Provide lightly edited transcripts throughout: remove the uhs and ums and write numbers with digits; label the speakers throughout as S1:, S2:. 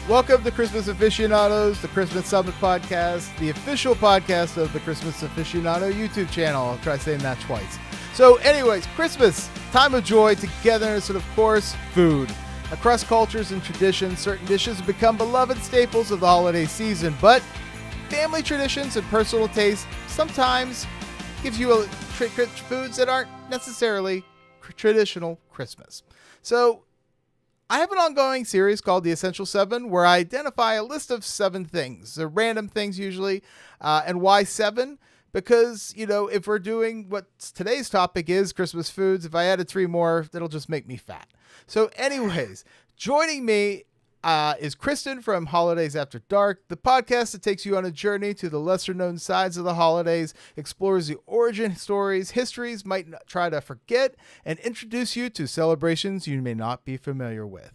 S1: Welcome to Christmas Aficionados, the Christmas Summit podcast, the official podcast of the Christmas Aficionado YouTube channel. I'll try saying that twice. So anyways, Christmas, time of joy, togetherness, and of course, food. Across cultures and traditions, certain dishes have become beloved staples of the holiday season, but family traditions and personal taste sometimes gives you foods that aren't necessarily traditional Christmas. So I have an ongoing series called The Essential 7 where I identify a list of 7 things. They're random things usually. And why 7? Because, if we're doing what today's topic is, Christmas foods, if I added 3 more, that'll just make me fat. So anyways, joining me is Kristin from Holidays After Dark, the podcast that takes you on a journey to the lesser known sides of the holidays, explores the origin stories, histories might try to forget, and introduce you to celebrations you may not be familiar with.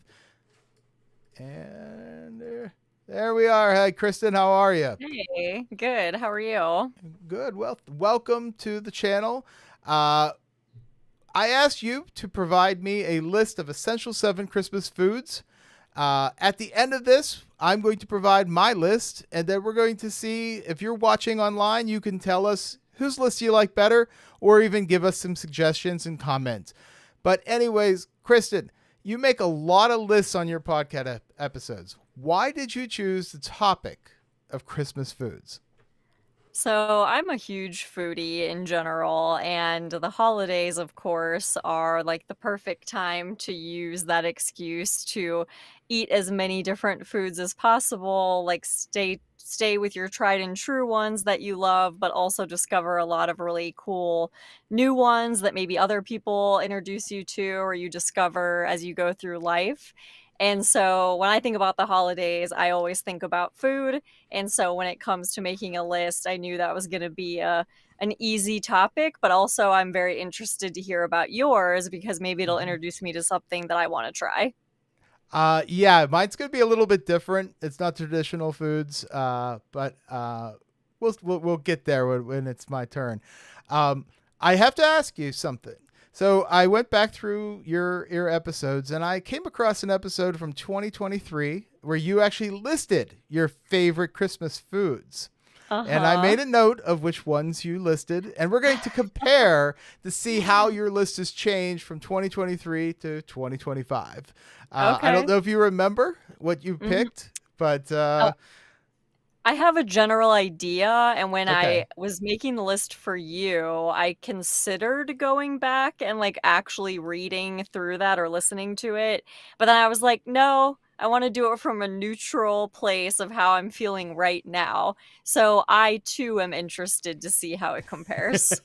S1: And there we are. Hi, Kristin. How are you?
S2: Hey, good. How are you?
S1: Good. Well, welcome to the channel. I asked you to provide me a list of essential 7 Christmas foods. At the end of this, I'm going to provide my list, and then we're going to see if you're watching online, you can tell us whose list you like better, or even give us some suggestions and comments. But anyways, Kristin, you make a lot of lists on your podcast episodes. Why did you choose the topic of Christmas foods?
S2: So, I'm a huge foodie in general, and the holidays, of course, are like the perfect time to use that excuse to eat as many different foods as possible, like stay with your tried and true ones that you love, but also discover a lot of really cool new ones that maybe other people introduce you to or you discover as you go through life. And so when I think about the holidays, I always think about food. And so when it comes to making a list, I knew that was going to be an easy topic, but also I'm very interested to hear about yours because maybe it'll introduce me to something that I want to try.
S1: Yeah, mine's going to be a little bit different. It's not traditional foods, but we'll get there when it's my turn. I have to ask you something. So I went back through your episodes and I came across an episode from 2023 where you actually listed your favorite Christmas foods. And I
S2: Uh-huh.
S1: made a note of which ones you listed, and we're going to compare to see how your list has changed from 2023 to 2025. I don't
S2: Okay.
S1: know if you remember what you
S2: Mhm.
S1: picked, but
S2: I have a general idea, and when I
S1: okay.
S2: was making the list for you, I considered going back and, like, actually reading through that or listening to it, but then I was like, "No, I wanna do it from a neutral place of how I'm feeling right now." So I too am interested to see how it compares.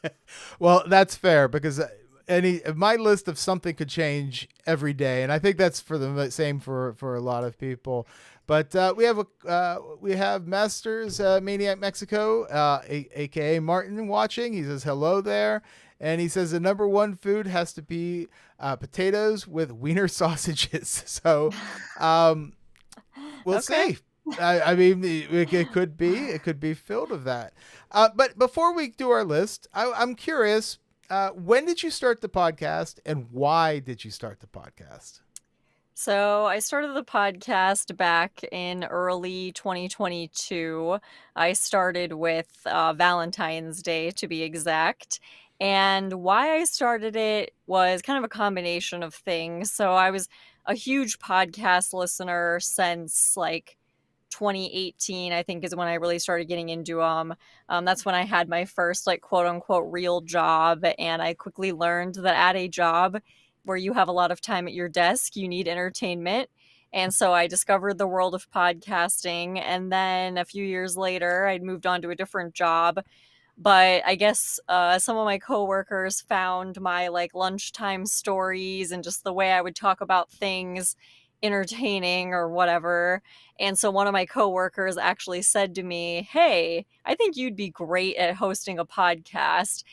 S1: Well, that's fair because my list of something could change every day, and I think that's for the same for a lot of people. But we have Masters Maniac Mexico, aka Martin, watching. He says hello there, and he says the number one food has to be potatoes with wiener sausages. So um, we'll
S2: Okay.
S1: see. I mean, it could be filled with that. But before we do our list, I'm curious. When did you start the podcast, and why did you start the podcast?
S2: So I started the podcast back in early 2022. I started with Valentine's Day, to be exact. And why I started it was kind of a combination of things. So I was a huge podcast listener since like 2018, I think, is when I really started getting into them. That's when I had my first, like, quote unquote, real job. And I quickly learned that at a job, where you have a lot of time at your desk, you need entertainment. And so I discovered the world of podcasting. And then a few years later, I'd moved on to a different job. But I guess some of my coworkers found my like lunchtime stories and just the way I would talk about things entertaining or whatever. And so one of my coworkers actually said to me, "Hey, I think you'd be great at hosting a podcast."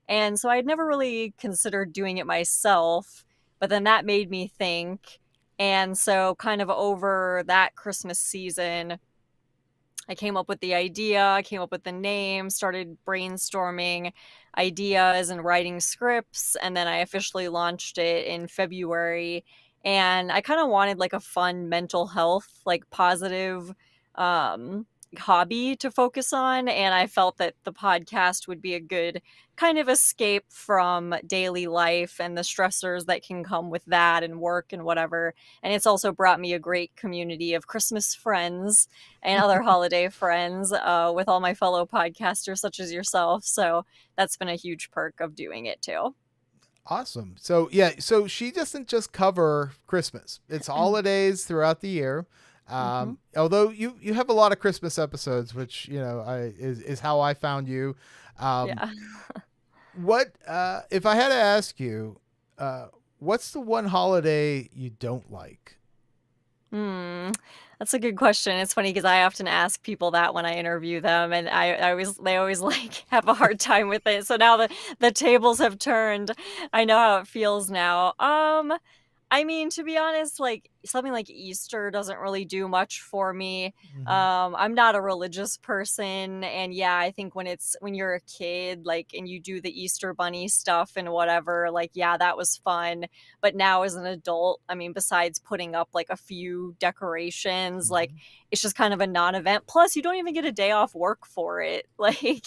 S2: And so I'd never really considered doing it myself, but then that made me think. And so, kind of over that Christmas season, I came up with the idea, I came up with the name, started brainstorming ideas and writing scripts, and then I officially launched it in February. and I kind of wanted like a fun mental health, like positive hobby to focus on, and I felt that the podcast would be a good kind of escape from daily life and the stressors that can come with that and work and whatever. And it's also brought me a great community of Christmas friends and other holiday friends with all my fellow podcasters such as yourself. So that's been a huge perk of doing it too.
S1: Awesome. So yeah, so she doesn't just cover Christmas. It's holidays throughout the year.
S2: Hmm.
S1: Although you have a lot of Christmas episodes, which is how I found you. Um,
S2: Yeah.
S1: what if I had to ask you, what's the one holiday you don't like?
S2: Hmm. That's a good question. It's funny because I often ask people that when I interview them, and they always like have a hard time with it. So now the tables have turned. I know how it feels now. I mean, to be honest, like something like Easter doesn't really do much for me.
S1: Hmm.
S2: I'm not a religious person, and yeah, I think when you're a kid, like, and you do the Easter bunny stuff and whatever, like, yeah, that was fun. But now as an adult, I mean, besides putting up like a few decorations, like it's just kind of a non-event. Plus, you don't even get a day off work for it. Like,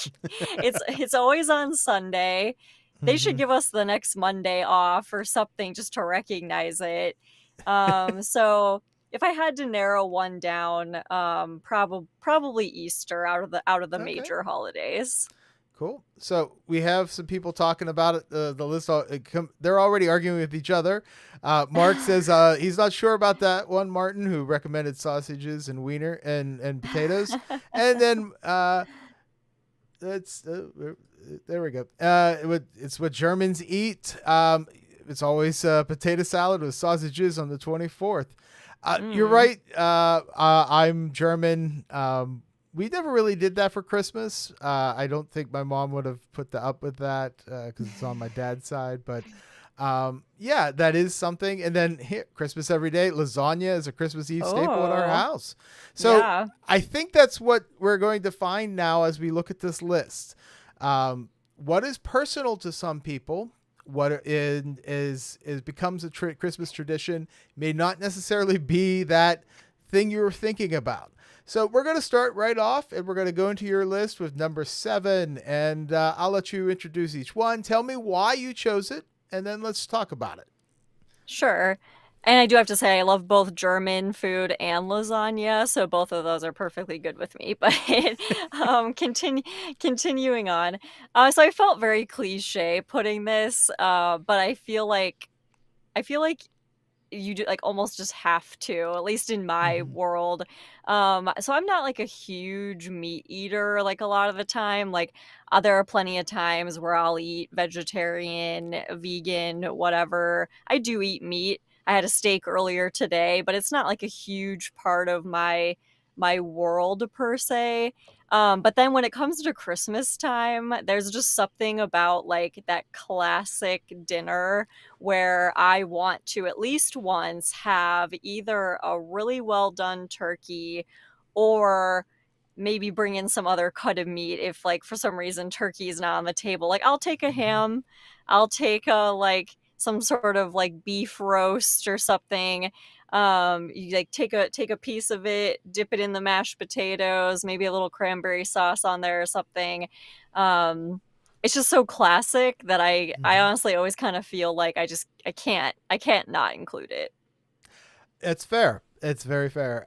S2: it's always on Sunday. They should
S1: Hmm.
S2: give us the next Monday off or something just to recognize it. So if I had to narrow one down, probably Easter out of the
S1: Okay.
S2: major holidays.
S1: Cool. So we have some people talking about it. The list, they're already arguing with each other. Mark says he's not sure about that one. Martin, who recommended sausages and wiener and potatoes, and then that's there we go. It's what Germans eat. It's always potato salad with sausages on the 24th. You're
S2: Mm.
S1: right. I'm German. We never really did that for Christmas. I don't think my mom would have put up with that because it's on my dad's side. But yeah, that is something. And then here, Christmas every day, lasagna is a Christmas Eve staple at our
S2: Oh,
S1: house. So
S2: yeah.
S1: I think that's what we're going to find now as we look at this list. What is personal to some people, what is becomes a Christmas tradition, may not necessarily be that thing you were thinking about. So we're going to start right off, and we're going to go into your list with number 7, and I'll let you introduce each one. Tell me why you chose it, and then let's talk about it.
S2: Sure. And I do have to say, I love both German food and lasagna, so both of those are perfectly good with me. But continuing on, so I felt very cliche putting this, but I feel like you do like almost just have to, at least in my
S1: Mm-hmm.
S2: world. So I'm not like a huge meat eater like a lot of the time. Like there are plenty of times where I'll eat vegetarian, vegan, whatever. I do eat meat. I had a steak earlier today, but it's not like a huge part of my world per se. But then when it comes to Christmas time, there's just something about like that classic dinner where I want to at least once have either a really well done turkey or maybe bring in some other cut of meat if like for some reason turkey is not on the table. Like I'll take a
S1: Mm-hmm.
S2: ham, I'll take a like some sort of like beef roast or something. You like take a piece of it, dip it in the mashed potatoes, maybe a little cranberry sauce on there or something. Um it's just so classic that I
S1: Mm-hmm.
S2: honestly always kind of feel like I can't not include it.
S1: It's fair. It's very fair.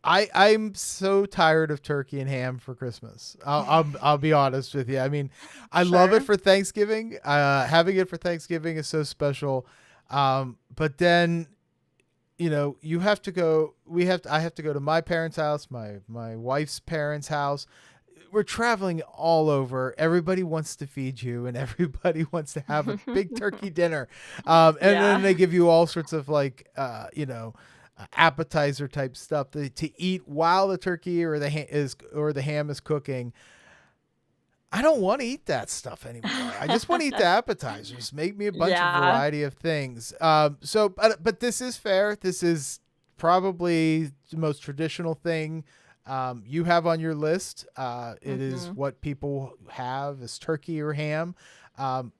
S1: I'm so tired of turkey and ham for Christmas. I'll be honest with you. I mean, I love it
S2: Sure.
S1: for Thanksgiving. Having it for Thanksgiving is so special. But then you have to go. I have to go to my parents' house, my wife's parents' house. We're traveling all over. Everybody wants to feed you, and everybody wants to have a big turkey dinner. And then
S2: Yeah.
S1: they give you all sorts of like, appetizer type stuff to eat while the turkey or the ham is cooking. I don't want to eat that stuff anymore. I just want to eat the appetizers. Make me a bunch of
S2: Yeah.
S1: variety of things. But this is fair. This is probably the most traditional thing you have on your list. It is
S2: Mhm.
S1: what people have is turkey or ham. Um,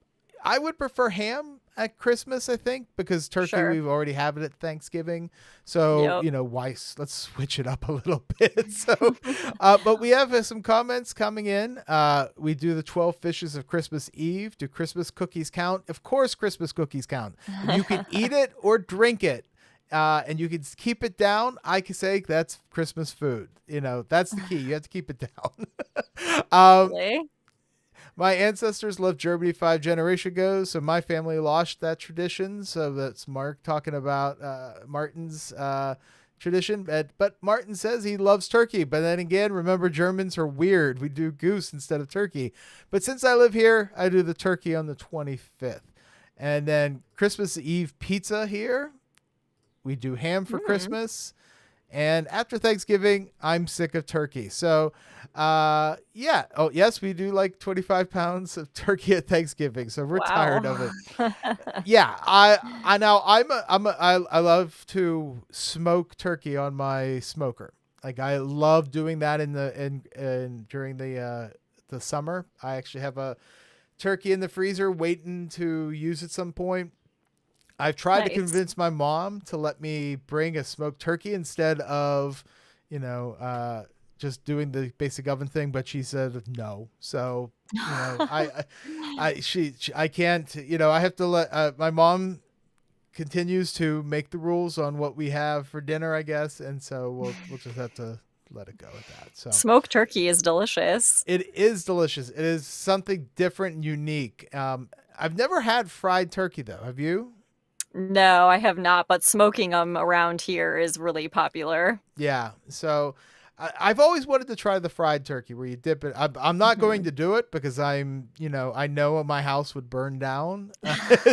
S1: I would prefer ham. at Christmas, I think, because turkey
S2: Sure.
S1: we've already have it at Thanksgiving. So,
S2: Yep.
S1: let's switch it up a little bit. So, but we have some comments coming in. We do the 12 fishes of Christmas Eve. Do Christmas cookies count? Of course, Christmas cookies count. You can eat it or drink it. And you can keep it down. I can say that's Christmas food. That's the key. You have to keep it down.
S2: Really?
S1: My ancestors left Germany 5 generations ago, so my family lost that tradition. So that's Mark talking about Martin's tradition. But Martin says he loves turkey. But then again, remember, Germans are weird. We do goose instead of turkey. But since I live here, I do the turkey on the 25th. And then Christmas Eve pizza here. We do ham for
S2: Mm.
S1: Christmas. And after Thanksgiving, I'm sick of turkey. So, yeah. Oh, yes, we do like 25 pounds of turkey at Thanksgiving. So we're tired of
S2: Wow.
S1: it. Yeah. I now I love to smoke turkey on my smoker. Like I love doing that during the summer. I actually have a turkey in the freezer waiting to use at some point. I've tried to
S2: Nice.
S1: convince my mom to let me bring a smoked turkey instead of, you know, uh, just doing the basic oven thing, but she said no. So, I can't, I have to let, my mom continues to make the rules on what we have for dinner, I guess. And so we'll just have to let it go at that. So
S2: Smoked turkey is delicious.
S1: it is delicious. It is something different and unique. I've never had fried turkey though. Have you?
S2: No, I have not, but smoking them around here is really popular.
S1: Yeah. So I've always wanted to try the fried turkey where you dip it. I'm not going
S2: Mhm.
S1: to do it because I know my house would burn down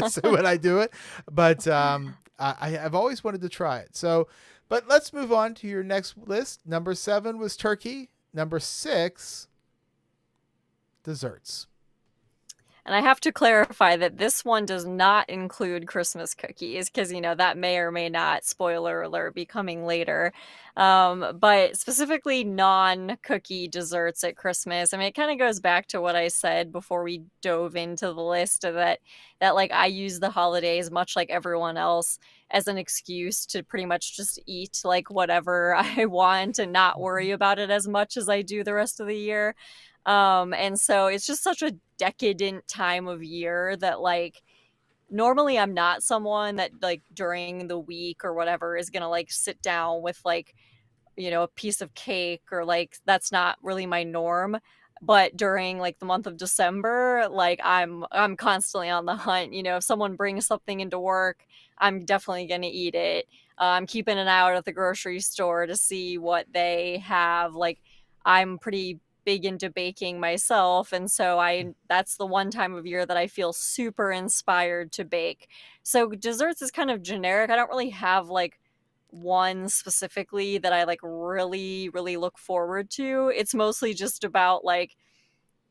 S1: so when I do it. But I've always wanted to try it. So, but let's move on to your next list. Number 7 was turkey. Number 6, desserts.
S2: And I have to clarify that this one does not include Christmas cookies because, that may or may not, spoiler alert, be coming later. But specifically non-cookie desserts at Christmas. I mean, it kind of goes back to what I said before we dove into the list of that like I use the holidays much like everyone else as an excuse to pretty much just eat like whatever I want and not worry about it as much as I do the rest of the year. And so it's just such a decadent time of year that like normally I'm not someone that like during the week or whatever is gonna like sit down with like a piece of cake or like that's not really my norm. But during like the month of December, like I'm constantly on the hunt. If someone brings something into work, I'm definitely gonna eat it. I'm keeping an eye out at the grocery store to see what they have. Like I'm pretty big into baking myself, and so I that's the one time of year that I feel super inspired to bake. So desserts is kind of generic. I don't really have like one specifically that I like really, really look forward to. It's mostly just about like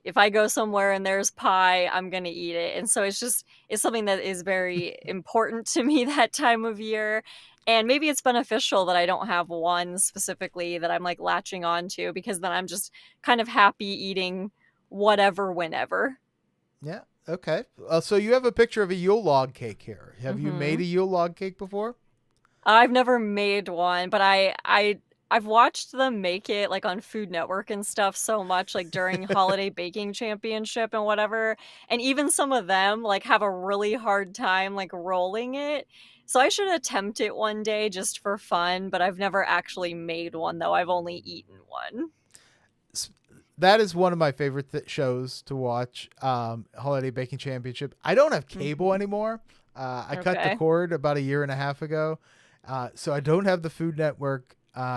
S2: if I go somewhere and there's pie, I'm gonna eat it. And so it's something that is very important to me that time of year. And maybe it's beneficial that I don't have one specifically that I'm like latching on to because then I'm just kind of happy eating whatever whenever.
S1: Yeah. Okay. So you have a picture of a Yule log cake here. Have you made
S2: Hmm.
S1: a Yule log cake before?
S2: I've never made one, but I've watched them make it like on Food Network and stuff so much like during holiday baking championship and whatever. And even some of them like have a really hard time like rolling it. So I should attempt it one day just for fun, but I've never actually made one though. I've only eaten one.
S1: That is one of my favorite shows to watch. Holiday Baking Championship. I don't have cable
S2: Mhm.
S1: anymore. I cut the
S2: Okay.
S1: cord about a year and a half ago, so I don't have the Food Network.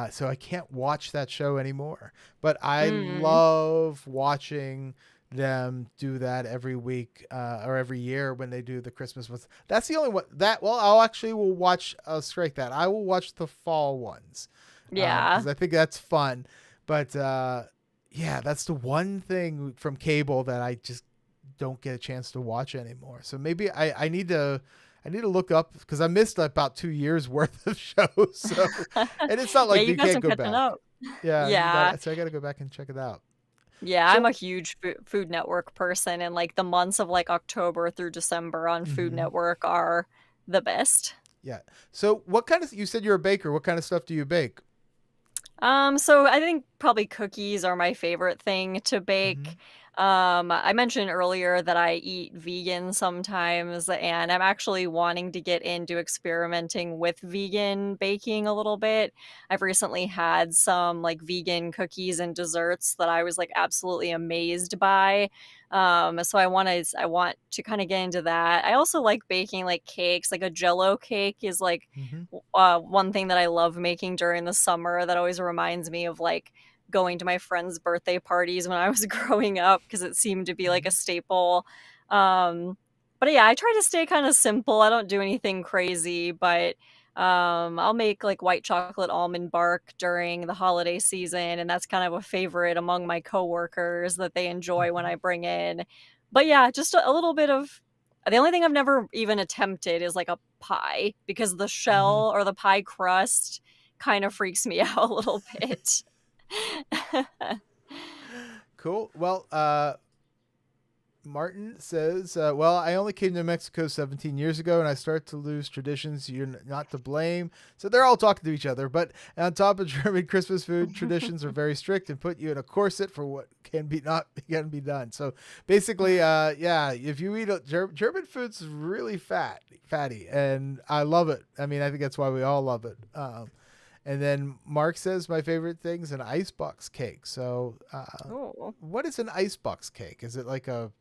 S1: So I can't watch that show anymore. But I
S2: Mm.
S1: love watching them do that every week or every year when they do the Christmas ones. That's the only one that I'll actually will watch. I'll strike that. I will watch the fall ones
S2: Yeah.
S1: because I think that's fun. But yeah, that's the one thing from cable that I just don't get a chance to watch anymore. So maybe I need to look up because I missed about 2 years worth of shows. So, and it's not
S2: Yeah,
S1: like
S2: you
S1: you
S2: got
S1: can't
S2: some
S1: go
S2: catching
S1: back.
S2: up.
S1: Yeah, you got
S2: Yeah.
S1: it. So I got to go back and check it out.
S2: Yeah, I'm a
S1: So,
S2: huge Food Network person, and like the months of like October through December on Food
S1: mhm,
S2: Network are the best.
S1: yeah. So what kind of, you said you're a baker. What kind of stuff do you bake?
S2: So I think probably cookies are my favorite thing to
S1: Hmm.
S2: bake. I mentioned earlier that I eat vegan sometimes, and I'm actually wanting to get into experimenting with vegan baking a little bit. I've recently had some like vegan cookies and desserts that I was like absolutely amazed by. So I want to kind of get into that. I also like baking like cakes, like a Jello cake is like
S1: Hmm.
S2: one thing that I love making during the summer that always reminds me of like going to my friends' birthday parties when I was growing up because it seemed to be like a
S1: Hmm.
S2: staple. Um, but yeah, I try to stay kind of simple. I don't do anything crazy, but I'll make like white chocolate almond bark during the holiday season, and that's kind of a favorite among my coworkers that they enjoy when
S1: Hmm.
S2: I bring in. But yeah, just a little bit of the only thing I've never even attempted is like a pie because the
S1: Hmm.
S2: shell or the pie crust kind of freaks me out a little bit.
S1: Cool. Well, Martin says, well, I only came to Mexico 17 years ago and I start to lose traditions. You're not to blame. So they're all talking to each other. But on top of German Christmas food, traditions are very strict and put you in a corset for what can be not can be done. So basically, yeah, if you eat German food's really fatty, and I love it. I mean, I think that's why we all love it. And then Mark says my favorite thing's an icebox cake. So,
S2: Oh.
S1: what is an icebox cake? Is it like a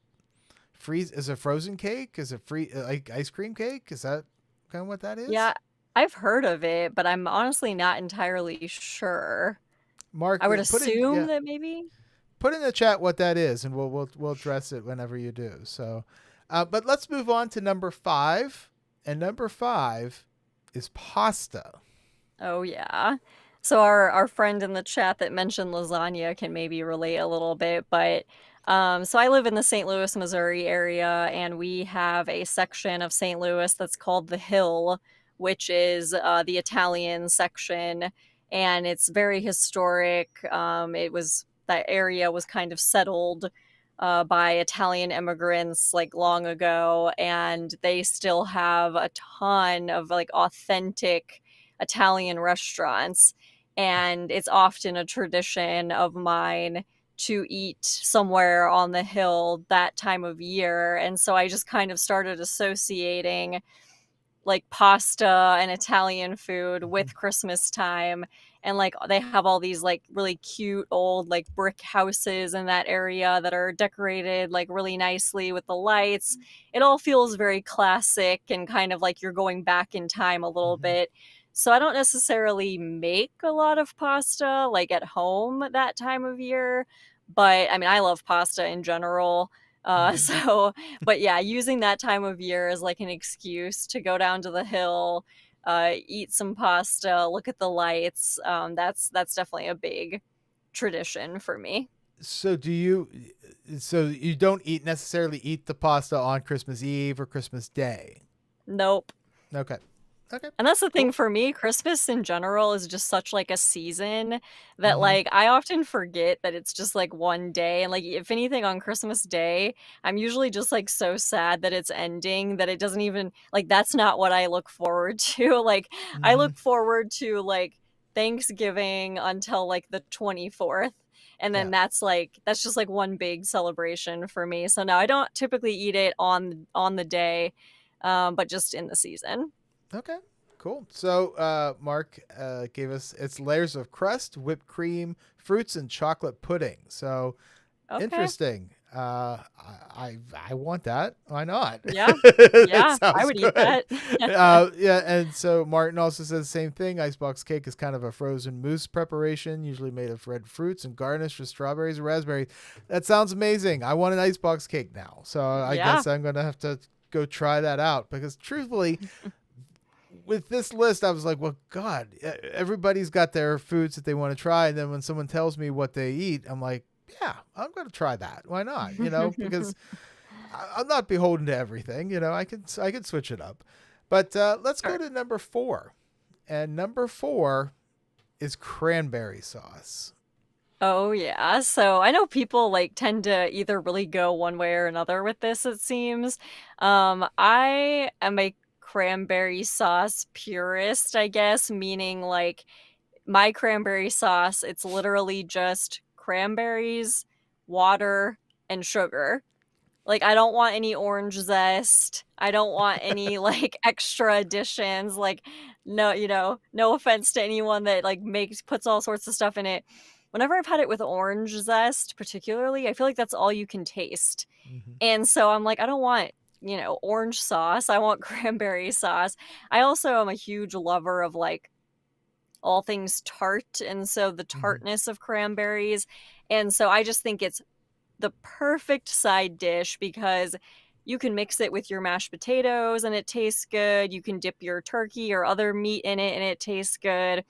S1: freeze? Is it frozen cake? Is it free like ice cream cake? Is that kind of what that is?
S2: Yeah, I've heard of it, but I'm honestly not entirely sure.
S1: Mark,
S2: I would
S1: put in
S2: assume
S1: yeah,
S2: that maybe.
S1: put in the chat what that is, and we'll address it whenever you do. So, but let's move on to number 5, and number 5 is pasta.
S2: Oh yeah. So our friend in the chat that mentioned lasagna can maybe relate a little bit, but so I live in the St. Louis, Missouri area, and we have a section of St. Louis that's called the Hill, which is the Italian section, and it's very historic. It was that area was kind of settled by Italian immigrants like long ago, and they still have a ton of like authentic Italian restaurants. And it's often a tradition of mine to eat somewhere on the hill that time of year. And so I just kind of started associating like pasta and Italian food
S1: Mhm.
S2: with Christmas time. And like they have all these like really cute old like brick houses in that area that are decorated like really nicely with the lights. It all feels very classic and kind of like you're going back in time a little
S1: Mhm.
S2: bit. So I don't necessarily make a lot of pasta like at home that time of year, but I mean I love pasta in general.
S1: Mhm.
S2: So but yeah, using that time of year as like an excuse to go down to the hill, eat some pasta, look at the lights. That's definitely a big tradition for me.
S1: So do you? So you don't necessarily eat the pasta on Christmas Eve or Christmas Day?
S2: Nope.
S1: Okay. Okay.
S2: And that's the thing
S1: Cool.
S2: for me, Christmas in general is just such like a season that
S1: Hmm.
S2: like I often forget that it's just like one day. And like if anything on Christmas Day, I'm usually just like so sad that it's ending that it doesn't even like that's not what I look forward to. Like I
S1: Hmm.
S2: look forward to like Thanksgiving until like the 24th. And
S1: Yeah.
S2: then that's just like one big celebration for me. So no, I don't typically eat it on the day, but just in the season.
S1: Okay. Cool. So Mark gave us its layers of crust, whipped cream, fruits, and chocolate pudding. So
S2: Okay.
S1: interesting. I want that. Why not?
S2: Yeah.
S1: It
S2: Yeah, I
S1: sounds
S2: would eat
S1: good.
S2: that.
S1: Yeah, and so Martin also says the same thing. Icebox cake is kind of a frozen mousse preparation, usually made of red fruits and garnished with strawberries or raspberries. That sounds amazing. I want an icebox cake now. So I
S2: Yeah.
S1: guess I'm gonna have to go try that out because truthfully, with this list, I was like, well, God, everybody's got their foods that they want to try. And then when someone tells me what they eat, I'm like, yeah, I'm going to try that. Why not? Because I'm not beholden to everything. I can switch it up. But let's go
S2: Sure.
S1: to number 4. And number 4 is cranberry sauce.
S2: Oh yeah. So I know people like tend to either really go one way or another with this, it seems. I am a cranberry sauce purist, I guess, meaning like my cranberry sauce, it's literally just cranberries, water, and sugar. Like, I don't want any orange zest. I don't want any, like, extra additions, like, no, no offense to anyone that, like, puts all sorts of stuff in it. Whenever I've had it with orange zest, particularly, I feel like that's all you can taste.
S1: Hmm.
S2: And so I'm like, I don't want, orange sauce. I want cranberry sauce. I also am a huge lover of, like, all things tart, and so the
S1: Hmm.
S2: tartness of cranberries. And so I just think it's the perfect side dish because you can mix it with your mashed potatoes and it tastes good. You can dip your turkey or other meat in it and it tastes good.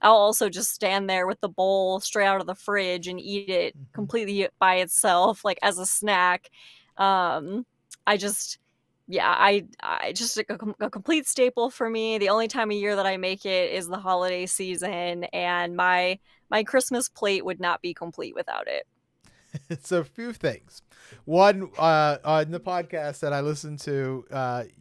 S2: I'll also just stand there with the bowl straight out of the fridge and eat it
S1: Hmm.
S2: completely by itself, like as a snack. Um, I just, yeah, I just a complete staple for me. The only time of year that I make it is the holiday season, and my Christmas plate would not be complete without it.
S1: It's a few things. One, on the podcast that I listened to,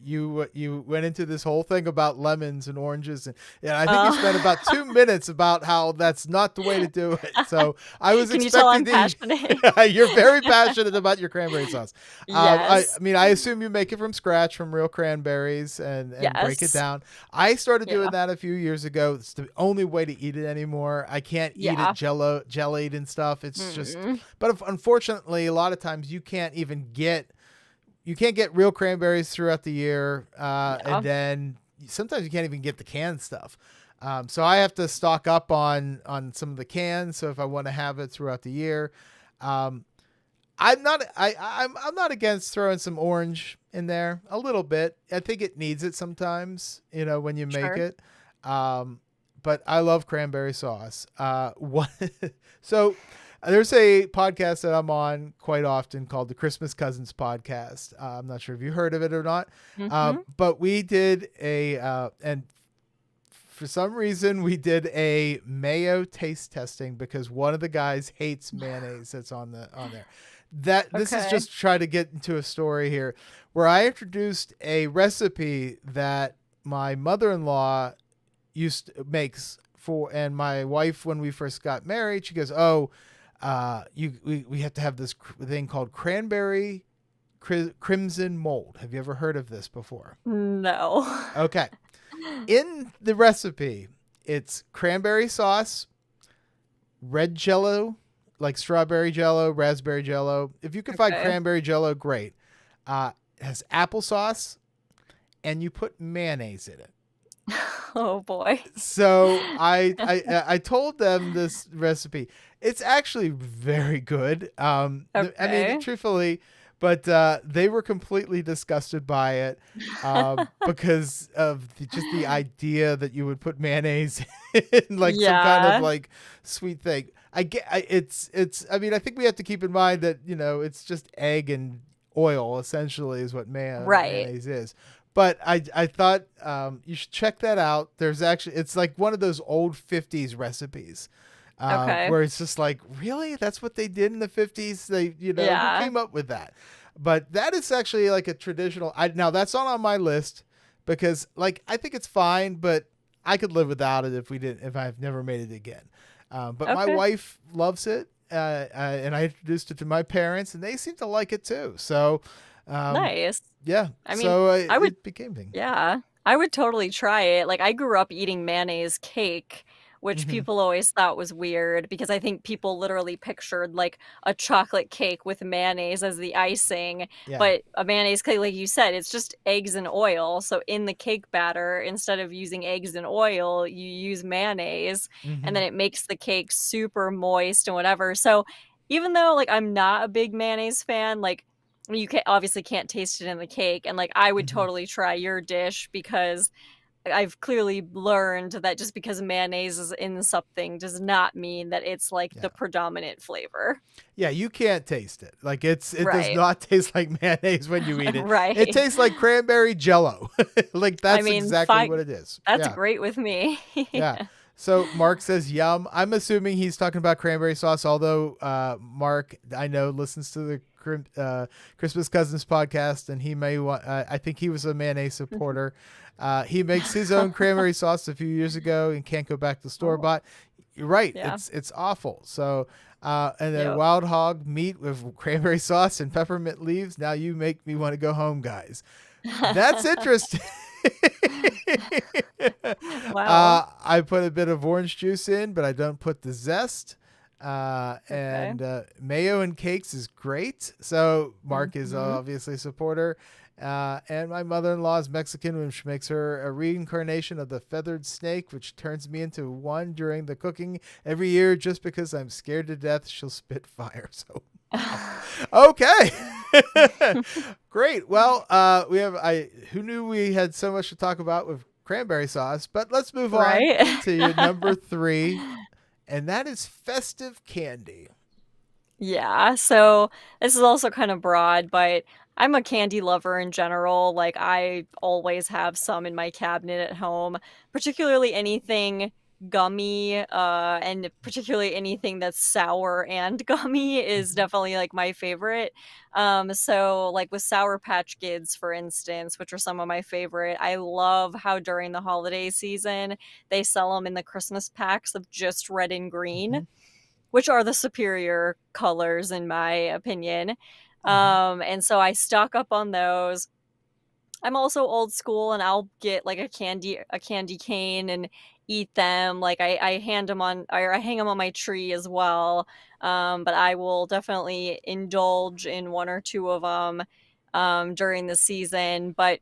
S1: you went into this whole thing about lemons and oranges, and I think you spent
S2: Uh,
S1: about 2 minutes about how that's not the way to do it. So I was
S2: can you tell
S1: expecting
S2: I'm
S1: the.
S2: passionate?
S1: You're very passionate about your cranberry sauce. I
S2: Yes.
S1: mean, I assume you make it from scratch from real cranberries and break it
S2: Yes.
S1: down. I started doing
S2: Yeah.
S1: that a few years ago. It's the only way to eat it anymore. I can't eat it
S2: Yeah.
S1: jellied and stuff. It's just,
S2: Mm.
S1: but unfortunately, a lot of times you can't get real cranberries throughout the year, and
S2: Yeah.
S1: then sometimes you can't even get the canned stuff. So I have to stock up on some of the cans. So if I want to have it throughout the year, um, I'm not against throwing some orange in there a little bit. I think it needs it sometimes, when you make
S2: Sure.
S1: it. Um, but I love cranberry sauce. What? So there's a podcast that I'm on quite often called the Christmas Cousins podcast. I'm not sure if you heard of it or not,
S2: Mhm.
S1: but we did and for some reason we did a mayo taste testing because one of the guys hates mayonnaise that's on there. That this is
S2: Okay.
S1: just try to get into a story here where I introduced a recipe that my mother-in-law makes for, and my wife, when we first got married, she goes, "Oh, we have to have this thing called cranberry crimson mold. Have you ever heard of this before?"
S2: No.
S1: Okay. In the recipe, it's cranberry sauce, red jello, like strawberry jello, raspberry jello. If you can find
S2: Okay.
S1: cranberry jello, great. It has applesauce, and you put mayonnaise in it.
S2: Oh boy.
S1: So I told them this recipe. It's actually very good. I mean,
S2: Okay.
S1: truthfully, but they were completely disgusted by it, because of just the idea that you would put mayonnaise in like some kind of
S2: Yeah.
S1: like sweet thing. It's. I mean, I think we have to keep in mind that it's just egg and oil essentially is what
S2: Right.
S1: mayonnaise is. But I thought, you should check that out. There's actually, it's like one of those old 50s recipes,
S2: Okay.
S1: where it's just like, really? That's what they did in the 50s? Who
S2: Yeah.
S1: came up with that? But that is actually like a traditional. Now, that's not on my list because, like, I think it's fine, but I could live without it if I've never made it again. But my
S2: Okay.
S1: wife loves it, and I introduced it to my parents, and they seem to like it too. So, um,
S2: Nice.
S1: yeah,
S2: I mean,
S1: so
S2: I would
S1: it became a thing.
S2: yeah, I would totally try it. Like, I grew up eating mayonnaise cake, which
S1: Hmm.
S2: people always thought was weird because I think people literally pictured, like, a chocolate cake with mayonnaise as the icing,
S1: Yeah.
S2: but a mayonnaise cake, like you said, it's just eggs and oil, so in the cake batter, instead of using eggs and oil, you use mayonnaise, and then
S1: Hmm.
S2: it makes the cake super moist and whatever, so even though, like, I'm not a big mayonnaise fan, like, you obviously can't taste it in the cake, and, like, I would
S1: Hmm.
S2: totally try your dish because I've clearly learned that just because mayonnaise is in something does not mean that it's, like,
S1: Yeah.
S2: the predominant flavor.
S1: Yeah, you can't taste it. Like it does
S2: Right.
S1: not taste like mayonnaise when you eat it. It
S2: Right.
S1: tastes like cranberry jello. Like
S2: I
S1: that's
S2: mean,
S1: exactly what
S2: fine
S1: it is.
S2: that's
S1: Yeah.
S2: great with me.
S1: Yeah. So Mark says yum. I'm assuming he's talking about cranberry sauce, although Mark, I know, listens to the Christmas Cousins podcast, and he may want, I think he was a mayonnaise supporter. He makes his own cranberry sauce a few years ago and can't go back to store
S2: Oh,
S1: bought. You're right.
S2: yeah.
S1: It's awful. So, and then
S2: Yep.
S1: wild hog meat with cranberry sauce and peppermint leaves. Now you make me want to go home, guys. That's interesting.
S2: Wow.
S1: I put a bit of orange juice in, but I don't put the zest.
S2: Okay.
S1: And mayo and cakes is great. So Mark is
S2: Mhm.
S1: obviously a supporter. And my mother-in-law is Mexican, which makes her a reincarnation of the feathered snake, which turns me into one during the cooking every year just because I'm scared to death she'll spit fire. So, wow. Okay. Great. Well, we have who knew we had so much to talk about with cranberry sauce, but let's move on
S2: Right?
S1: to your number 3, and that is festive candy.
S2: Yeah, so this is also kind of broad, but I'm a candy lover in general. Like, I always have some in my cabinet at home, particularly anything gummy, and particularly anything that's sour and gummy is
S1: Mhm.
S2: definitely like my favorite. So like with Sour Patch Kids, for instance, which are some of my favorite, I love how during the holiday season they sell them in the Christmas packs of just red and green,
S1: Mhm.
S2: which are the superior colors in my opinion.
S1: Mhm.
S2: And so I stock up on those. I'm also old school and I'll get like a candy cane and eat them. Like I hand them on or I hang them on my tree as well. But I will definitely indulge in one or two of them during the season. But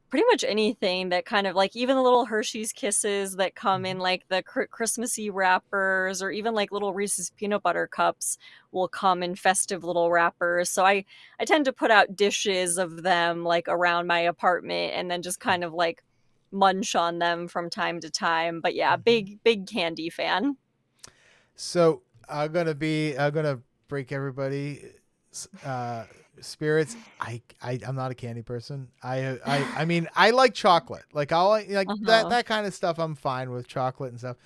S2: pretty much anything that kind of like even the little Hershey's Kisses that come in
S1: Mhm.
S2: like the Christmassy wrappers, or even like little Reese's peanut butter cups will come in festive little wrappers. So I tend to put out dishes of them like around my apartment and then just kind of like munch on them from time to time. But yeah,
S1: Mhm.
S2: big candy fan.
S1: So I'm gonna break everybody uh spirits. I'm not a candy person. I mean I like chocolate. Like I like
S2: Uh-huh.
S1: that kind of stuff. I'm fine with chocolate and stuff.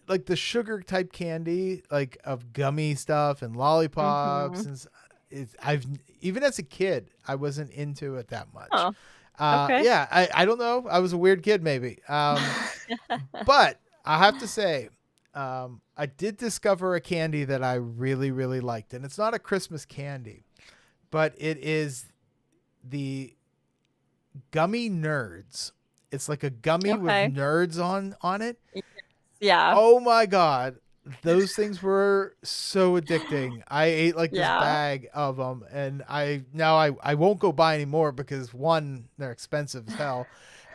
S1: Like the sugar type candy, like of gummy stuff and lollipops
S2: Mhm.
S1: and I've even as a kid I wasn't into it that much.
S2: Oh, okay.
S1: Yeah, I don't know. I was a weird kid maybe. But I have to say, I did discover a candy that I really, really liked. And it's not a Christmas candy, but it is the gummy nerds. It's like a gummy with
S2: Okay.
S1: nerds on it.
S2: Yeah.
S1: Oh my God. Those things were so addicting. I ate like this
S2: Yeah.
S1: bag of them, and I won't go buy any more because one, they're expensive as hell,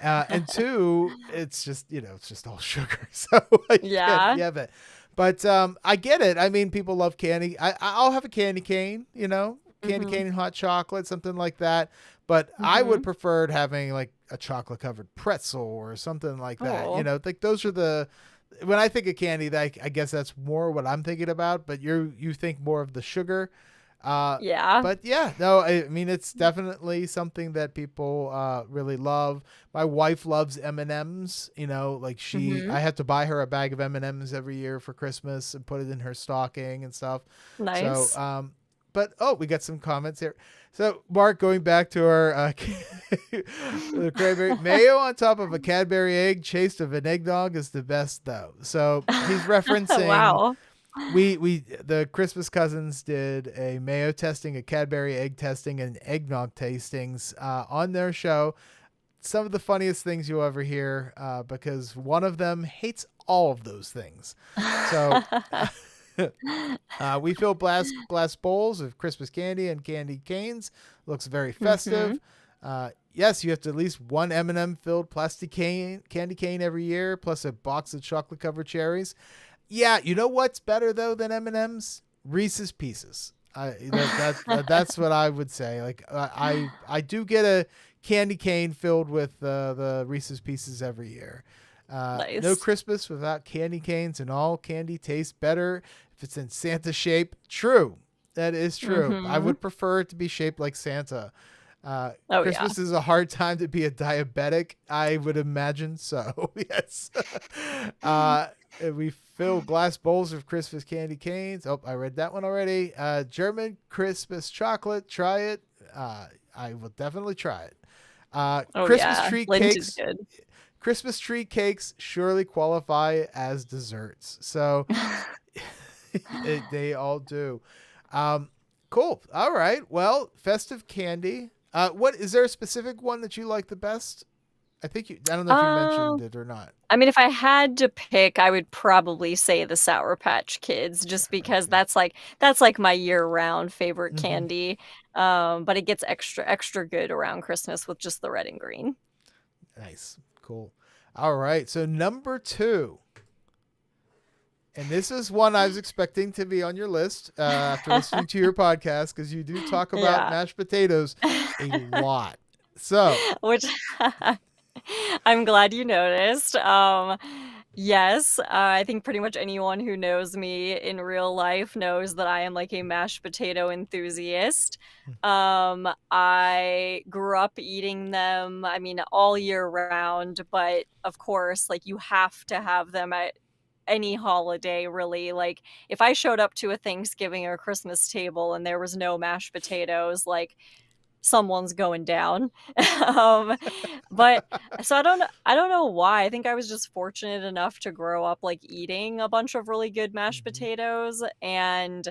S1: and two, it's just it's just all sugar, so I can't
S2: Yeah.
S1: have it. But I get it. I mean, people love candy. I'll have a candy cane, candy
S2: Mhm.
S1: cane and hot chocolate, something like that. But I would
S2: Mhm.
S1: prefer having like a chocolate covered pretzel or something like that.
S2: Oh.
S1: Like those are the when I think of candy, that I guess that's more what I'm thinking about. But you think more of the sugar.
S2: Yeah.
S1: But yeah, no, I mean it's definitely something that people really love. My wife loves M&Ms. Like I
S2: Mhm.
S1: have to buy her a bag of M&Ms every year for Christmas and put it in her stocking and stuff. So,
S2: Nice.
S1: but we got some comments here. So, Mark, going back to our the cranberry mayo on top of a Cadbury egg chased of an eggnog is the best, though. So he's referencing
S2: Wow.
S1: we the Christmas Cousins did a mayo testing, a Cadbury egg testing, and eggnog tastings on their show. Some of the funniest things you'll ever hear because one of them hates all of those things. So. We fill blast bowls of Christmas candy and candy canes. Looks very festive.
S2: Mhm.
S1: Yes, you have to at least one M&M filled plastic candy cane every year, plus a box of chocolate covered cherries. Yeah, you know what's better though than M&Ms? Reese's Pieces. That's what I would say. Like I do get a candy cane filled with the Reese's Pieces every year. No
S2: Nice.
S1: Christmas without candy canes, and all candy tastes better if it's in Santa shape. True, that is true. I
S2: Mhm.
S1: would prefer it to be shaped like Santa.
S2: Oh yeah.
S1: Christmas is a hard time to be a diabetic, I would imagine. So, yes. uh, we fill glass bowls of Christmas candy canes. Oh, I read that one already. German Christmas chocolate. Try it. I will definitely try it.
S2: Oh
S1: Christmas
S2: yeah.
S1: tree
S2: Lint is
S1: cakes.
S2: good.
S1: Christmas tree cakes surely qualify as desserts. So they all do. Um, cool. All right. Well, festive candy. What is there a specific one that you like the best? I don't know if you mentioned
S2: Um,
S1: it or not.
S2: I mean, if I had to pick, I would probably say the Sour Patch Kids, just because
S1: Okay.
S2: that's like my year-round favorite
S1: Hmm.
S2: candy. But it gets extra good around Christmas with just the red and green.
S1: Nice. Cool. All right. So number two, and this is one I was expecting to be on your list after listening to your podcast because you do talk about
S2: Yeah.
S1: mashed potatoes a lot. So,
S2: Which I'm glad you noticed. Yes, I think pretty much anyone who knows me in real life knows that I am like a mashed potato enthusiast. I grew up eating them, I mean, all year round, but of course, like you have to have them at any holiday, really. Like if I showed up to a Thanksgiving or Christmas table and there was no mashed potatoes, like someone's going down. um, but so I don't know why. I think I was just fortunate enough to grow up like eating a bunch of really good mashed
S1: mhm.
S2: potatoes, and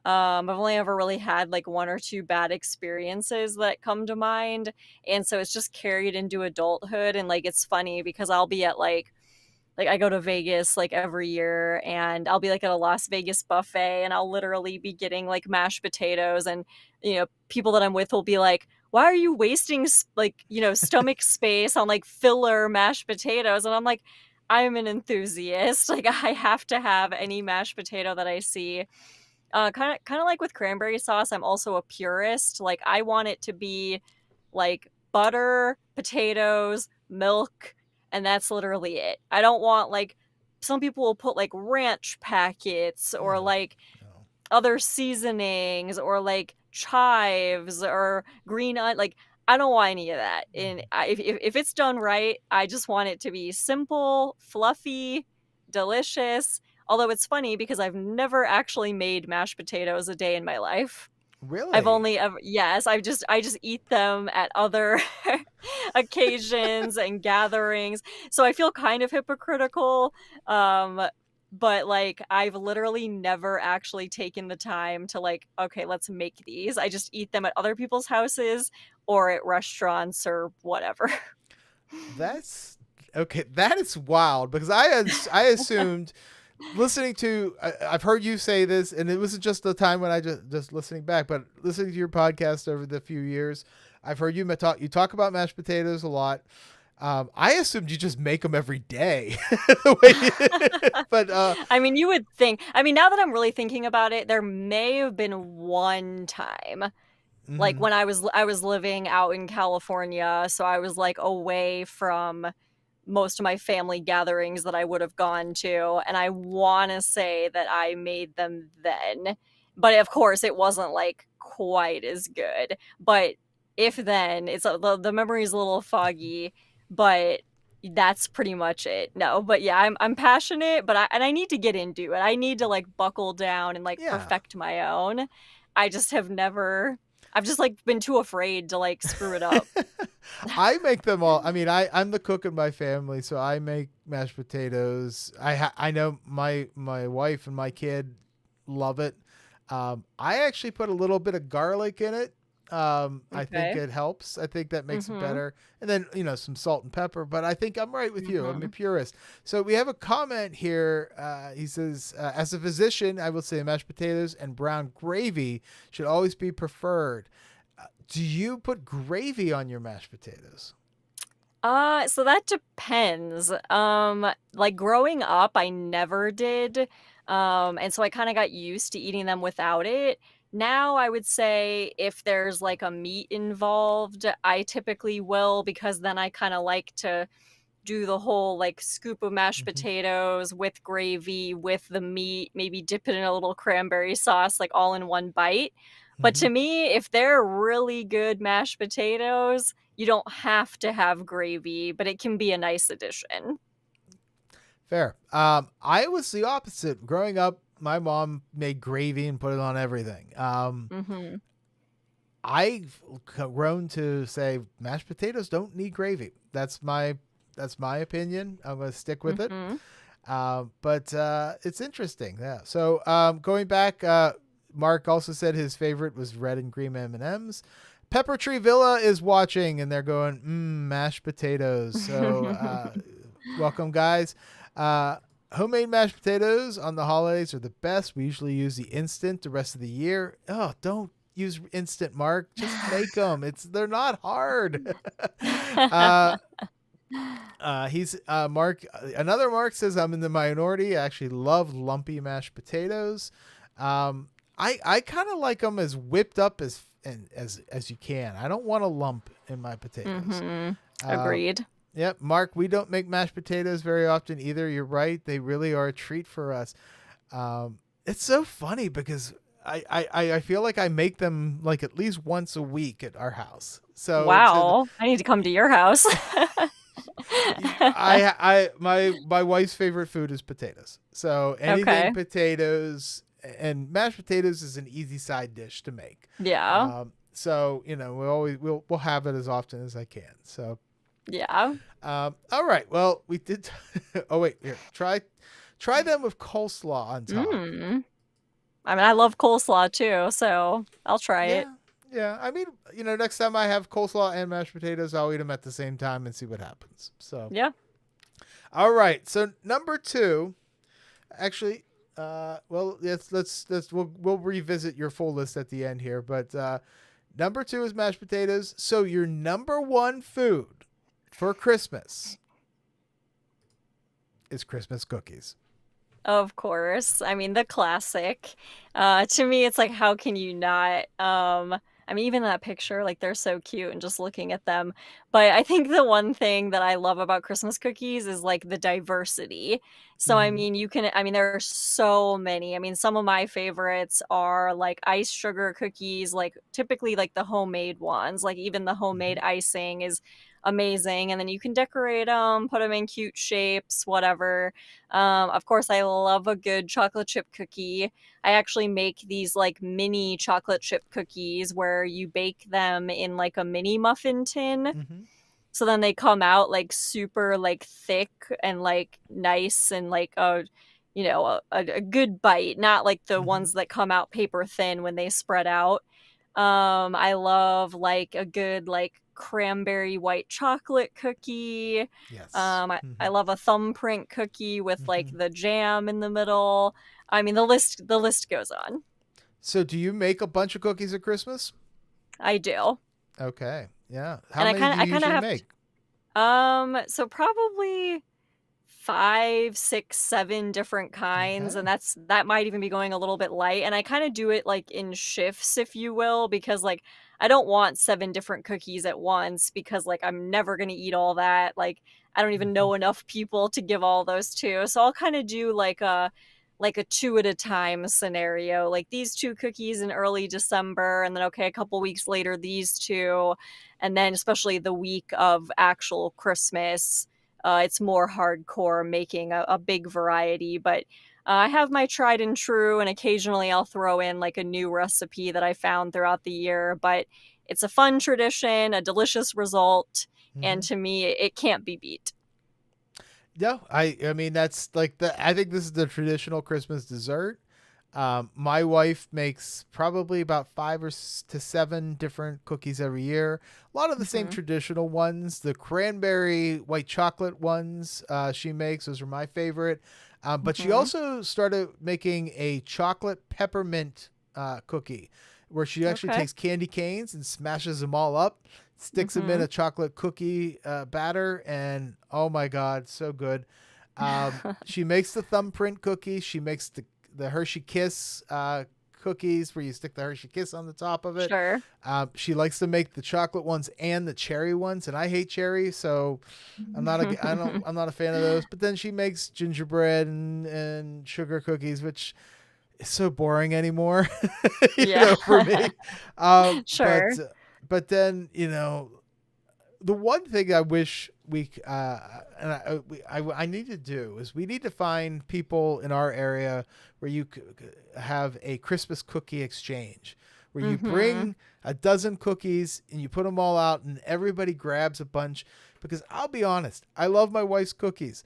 S2: I've only ever really had like one or two bad experiences that come to mind, and so it's just carried into adulthood. And like it's funny because I'll be at like I go to Vegas like every year, and I'll be like at a Las Vegas buffet, and I'll literally be getting like mashed potatoes, and people that I'm with will be like, why are you wasting like stomach space on like filler mashed potatoes? And I'm like, I'm an enthusiast. Like I have to have any mashed potato that I see. Kind of like with cranberry sauce, I'm also a purist. Like I want it to be like butter, potatoes, milk, and that's literally it. I don't want like some people will put like ranch packets or
S1: Oh,
S2: like
S1: no.
S2: other seasonings or like chives or like I don't want any of that. And
S1: Mhm.
S2: if it's done right, I just want it to be simple, fluffy, delicious. Although it's funny because I've never actually made mashed potatoes a day in my life. I've
S1: Really?
S2: only ever yes, I just eat them at other occasions and gatherings. So I feel kind of hypocritical. Um, but like I've literally never actually taken the time to like, okay, let's make these. I just eat them at other people's houses or at restaurants or whatever.
S1: That's okay. That is wild because I assumed listening to I've heard you say this, and it wasn't just the time when I just listening back, but listening to your podcast over the few years, I've heard you talk about mashed potatoes a lot. I assumed you just make them every day, but
S2: I mean, you would think. I mean, now that I'm really thinking about it, there may have been one time like
S1: mhm.
S2: when I was living out in California, so I was like away from most of my family gatherings that I would have gone to, and I want to say that I made them then. But of course, it wasn't like quite as good. But if then, the memory is a little foggy, but that's pretty much it. No, but yeah, I'm passionate, but I need to get into it. I need to like buckle down and like
S1: Yeah.
S2: perfect my own. I just have never I've just like been too afraid to like screw it up.
S1: I make them all. I mean, I'm the cook in my family, so I make mashed potatoes. I know my wife and my kid love it. I actually put a little bit of garlic in it. I think
S2: Okay.
S1: it helps. I think that makes it
S2: Mhm.
S1: better. And then, some salt and pepper, but I think I'm right with you. I'm a
S2: Mhm.
S1: purist. So we have a comment here. He says, as a physician, I will say mashed potatoes and brown gravy should always be preferred. Do you put gravy on your mashed potatoes?
S2: So that depends. Like growing up, I never did. And so I kind of got used to eating them without it. Now I would say if there's like a meat involved, I typically will because then I kind of like to do the whole like scoop of mashed
S1: Hmm.
S2: potatoes with gravy with the meat, maybe dip it in a little cranberry sauce, like all in one bite. But
S1: Hmm.
S2: to me, if they're really good mashed potatoes, you don't have to have gravy, but it can be a nice addition.
S1: Fair. I was the opposite. Growing up, my mom made gravy and put it on everything.
S2: Mhm.
S1: I've grown to say mashed potatoes don't need gravy. That's my opinion. I'm going to stick with it.
S2: Mhm.
S1: But it's interesting. Yeah. So going back, Mark also said his favorite was red and green M&Ms. Pepper Tree Villa is watching, and they're going, mashed potatoes. So welcome, guys. Uh, Homemade mashed potatoes on the holidays are the best. We usually use the instant the rest of the year. Oh, don't use instant, Mark. Just make them. They're not hard. uh, he's Mark. Another Mark says I'm in the minority. I actually love lumpy mashed potatoes. I kind of like them as whipped up as you can. I don't want a lump in my potatoes.
S2: Mhm.
S1: Uh,
S2: Agreed.
S1: Yep, Mark. We don't make mashed potatoes very often either. You're right. They really are a treat for us. It's so funny because I feel like I make them like at least once a week at our house. So
S2: Wow. I need to come to your house.
S1: my wife's favorite food is potatoes. So anything
S2: Okay.
S1: potatoes and mashed potatoes is an easy side dish to make.
S2: Yeah.
S1: So we'll have it as often as I can. So
S2: Yeah.
S1: all right. Well, we did. Oh wait, here try them with coleslaw on top.
S2: Mm. I mean, I love coleslaw too, so I'll try it.
S1: Yeah. Yeah, I mean, next time I have coleslaw and mashed potatoes, I'll eat them at the same time and see what happens. So,
S2: Yeah.
S1: all right. So number two, actually, well, we'll revisit your full list at the end here, but number two is mashed potatoes. So your number one food for Christmas is Christmas cookies.
S2: Of course. I mean, the classic. To me, it's like, how can you not? I mean, even that picture, like they're so cute and just looking at them. But I think the one thing that I love about Christmas cookies is like the diversity. So, I
S1: Mm-hmm.
S2: mean, I mean, there are so many. I mean, some of my favorites are like ice sugar cookies, like typically like the homemade ones, like even the
S1: Mm-hmm.
S2: homemade icing is amazing. And then you can decorate them, put them in cute shapes, whatever. Of course, I love a good chocolate chip cookie. I actually make these like mini chocolate chip cookies where you bake them in like a mini muffin tin.
S1: Mm-hmm.
S2: So then they come out like super like thick and like nice and like a good bite, not like the
S1: Mm-hmm.
S2: ones that come out paper thin when they spread out. I love like a good like cranberry white chocolate cookie.
S1: Yes.
S2: I
S1: Mm-hmm.
S2: love a thumbprint cookie with like
S1: Mm-hmm.
S2: the jam in the middle. I mean, the list goes on.
S1: So, do you make a bunch of cookies at Christmas?
S2: I do.
S1: Okay. Yeah. How
S2: And
S1: many do you
S2: I kind of
S1: usually
S2: have
S1: make?
S2: so probably 5, 6, 7 different kinds,
S1: Okay.
S2: and that might even be going a little bit light, and I kinda do it, like, in shifts, if you will, because, like, I don't want 7 different cookies at once because, like, I'm never gonna eat all that, like, I don't even
S1: Mm-hmm.
S2: know enough people to give all those to, so I'll kinda do, like a 2 at a time scenario, like, these 2 cookies in early December, and then, okay, a couple weeks later, these 2, and then especially the week of actual Christmas, it's more hardcore making a big variety, but I have my tried and true, and occasionally I'll throw in like a new recipe that I found throughout the year. But it's a fun tradition, a delicious result, and
S1: Mm-hmm.
S2: to me, it can't be beat.
S1: Yeah, I mean that's like I think this is the traditional Christmas dessert. My wife makes probably about to seven different cookies every year. A lot of the same
S2: Hmm.
S1: traditional ones. The cranberry white chocolate ones she makes, those are my favorite. But she
S2: Hmm.
S1: also started making a chocolate peppermint cookie where she actually
S2: Okay.
S1: takes candy canes and smashes them all up, sticks them in
S2: Hmm.
S1: a chocolate cookie batter, and oh my God, so good. She makes the thumbprint cookie. She makes the Hershey Kiss cookies where you stick the Hershey Kiss on the top of it.
S2: Sure.
S1: She likes to make the chocolate ones and the cherry ones, and I hate cherry, so I'm not a fan of those. But then she makes gingerbread and sugar cookies, which is so boring anymore,
S2: Yeah.
S1: for me. Um, but,
S2: Sure.
S1: but then, the one thing I wish I need to do is we need to find people in our area where you could have a Christmas cookie exchange where you
S2: Mhm.
S1: bring a dozen cookies and you put them all out and everybody grabs a bunch, because I'll be honest, I love my wife's cookies.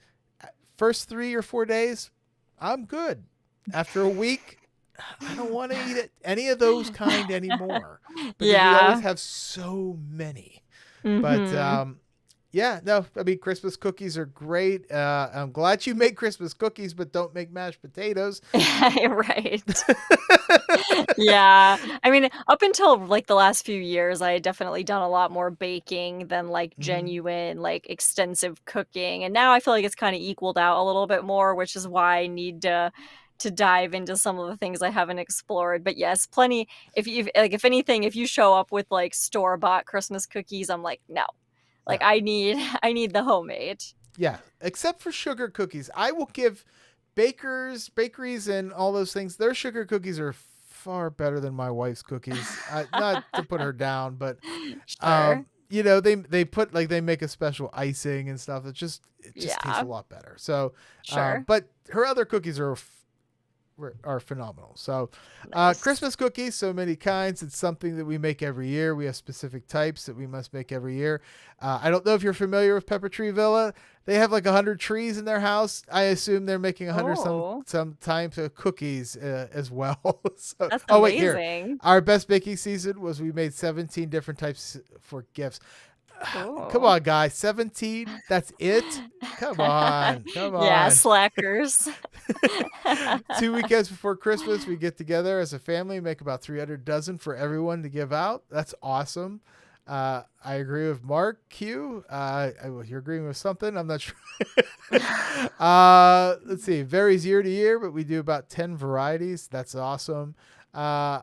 S1: First 3 or 4 days, I'm good. After a week, I don't want to eat any of those kind anymore because we always
S2: Yeah.
S1: have so many. But
S2: Mhm.
S1: yeah, no, I mean, Christmas cookies are great. I'm glad you make Christmas cookies, but don't make mashed potatoes.
S2: Right. Yeah. I mean, up until, like, the last few years, I had definitely done a lot more baking than, like,
S1: Hmm.
S2: genuine, like, extensive cooking, and now I feel like it's kinda equaled out a little bit more, which is why I need to dive into some of the things I haven't explored, but yes, plenty if anything, if you show up with, like, store-bought Christmas cookies, I'm like, "No." Like,
S1: No,
S2: I need I need the homemade.
S1: yeah, except for sugar cookies. I will give bakeries, and all those things, their sugar cookies are far better than my wife's cookies. Not to put her down, but
S2: Sure.
S1: they put, like, they make a special icing and stuff. It just tastes a
S2: Yeah.
S1: lot better. So,
S2: Sure.
S1: but her other cookies are phenomenal. So,
S2: Nice.
S1: Christmas cookies, so many kinds. It's something that we make every year. We have specific types that we must make every year. I don't know if you're familiar with Pepper Tree Villa. They have like 100 trees in their house. I assume they're making 100
S2: Oh,
S1: some types of cookies as well. So,
S2: that's
S1: oh wait, here,
S2: amazing.
S1: our best baking season was we made 17 different types for gifts. Come
S2: Cool.
S1: on, guys, 17. That's it. Come on, come
S2: Yeah,
S1: on.
S2: slackers.
S1: 2 weekends before Christmas, we get together as a family, make about 300 dozen for everyone to give out. That's awesome. I agree with Mark Q. Well, you're agreeing with something. I'm not sure. Let's see. Varies year to year, but we do about 10 varieties. That's awesome. Uh,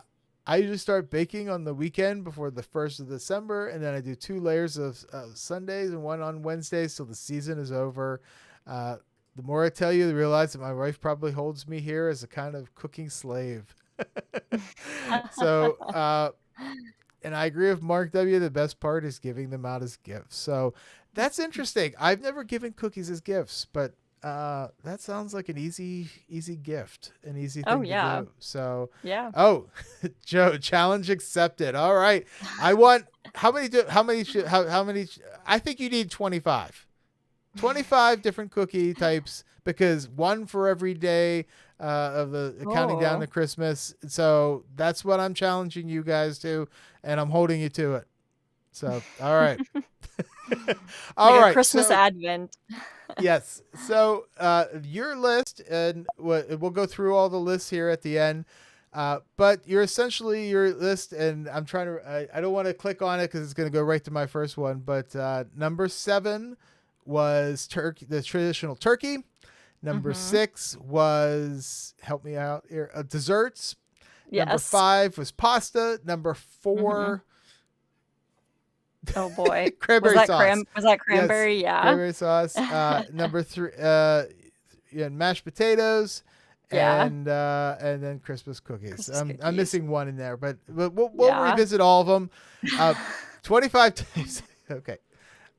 S1: I usually start baking on the weekend before the 1st of December, and then I do 2 layers of Sundays and one on Wednesdays till the season is over. Uh, the more I tell you, I realize that my wife probably holds me here as a kind of cooking slave. So, and I agree with Mark W. The best part is giving them out as gifts. So that's interesting. I've never given cookies as gifts, but that sounds like an easy gift, an easy
S2: Oh,
S1: thing to
S2: yeah.
S1: do. So,
S2: Yeah.
S1: oh, Joe, challenge accepted. All right, I want how many? How many? How many? I think you need 25. 25 different cookie types, because one for every day of the counting down to
S2: Oh,
S1: Christmas. So that's what I'm challenging you guys to, and I'm holding you to it. So, all right.
S2: like
S1: All
S2: a
S1: right.
S2: Christmas
S1: So,
S2: advent.
S1: yes. So, your list, and we'll go through all the lists here at the end. But you're essentially your list, and I'm trying to. I don't want to click on it because it's going to go right to my first one. But number 7 was turkey, the traditional turkey. Number
S2: Mhm.
S1: 6 was, help me out here, desserts. Number
S2: Yes.
S1: 5 was pasta. Number
S2: Mhm.
S1: 4,
S2: Oh, boy.
S1: cranberry sauce.
S2: Was that
S1: Yes,
S2: cranberry? Yeah.
S1: cranberry sauce. Number 3, yeah, mashed potatoes,
S2: Yeah.
S1: and then Christmas cookies.
S2: Christmas
S1: I'm
S2: cookies.
S1: missing one in there, but we'll
S2: Yeah.
S1: revisit all of them. Uh, 25 times. Okay.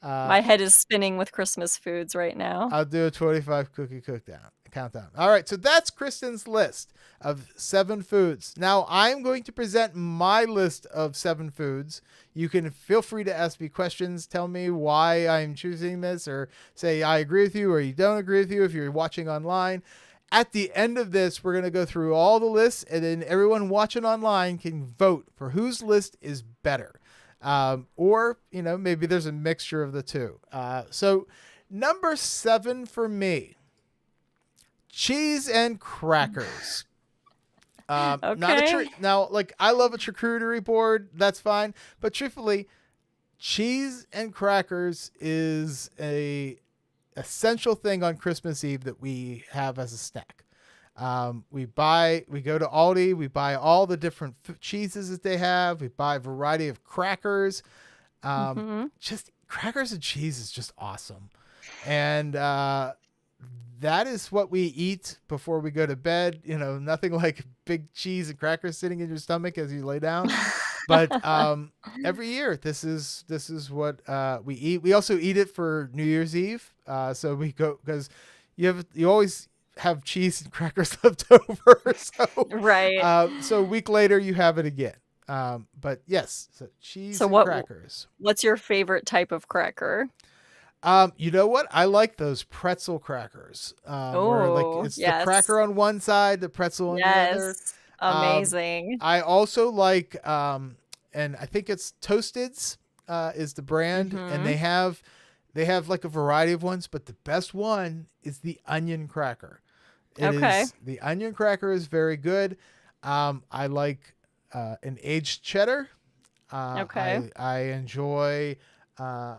S1: Uh,
S2: My head is spinning with Christmas foods right now.
S1: I'll do a 25 cookie countdown. All right, so that's Kristen's list of 7 foods. Now I'm going to present my list of 7 foods. You can feel free to ask me questions, tell me why I'm choosing this, or say I agree with you or you don't agree with you if you're watching online. At the end of this, we're going to go through all the lists, and then everyone watching online can vote for whose list is better. Or, maybe there's a mixture of the two. So, number 7 for me, cheese and crackers. Not a
S2: Okay.
S1: now, like, I love a charcuterie board. That's fine. But truthfully, cheese and crackers is a essential thing on Christmas Eve that we have as a snack. We go to Aldi, we buy all the different cheeses that they have. We buy a variety of crackers.
S2: Mhm.
S1: Just crackers and cheese is just awesome. And that is what we eat before we go to bed. Nothing like big cheese and crackers sitting in your stomach as you lay down. But every year, this is what we eat. We also eat it for New Year's Eve. So we go because you always have cheese and crackers left over.
S2: Right.
S1: So a week later, you have it again. But yes, so cheese
S2: So
S1: and crackers.
S2: what's your favorite type of cracker?
S1: You know what? I like those pretzel crackers, where like
S2: Oh,
S1: it's the
S2: yes.
S1: cracker on one side, the pretzel on the other.
S2: Yes.
S1: Um,
S2: Amazing.
S1: I also like, and I think it's Toasted's, is the brand, and
S2: Mhm.
S1: they have like a variety of ones, but the best one is the onion cracker.
S2: Okay.
S1: The onion cracker is very good. I like an aged cheddar.
S2: Okay.
S1: I enjoy. Uh,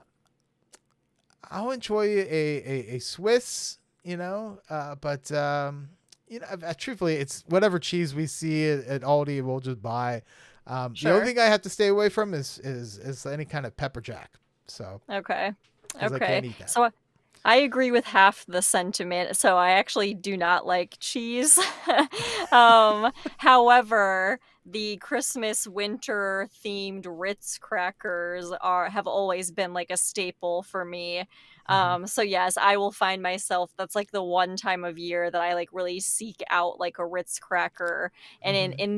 S1: I'll enjoy a Swiss, but truthfully, it's whatever cheese we see at Aldi, we'll just buy. The only
S2: Sure.
S1: thing I have to stay away from is any kind of pepper jack. So,
S2: Okay.
S1: because I
S2: Okay.
S1: can't eat that.
S2: So I agree with half the sentiment. So I actually do not like cheese. However, the Christmas winter themed Ritz crackers have always been like a staple for me.
S1: Hmm.
S2: So yes, I will find myself, that's like the one time of year that I like really seek out like a Ritz cracker. And
S1: Hmm.
S2: in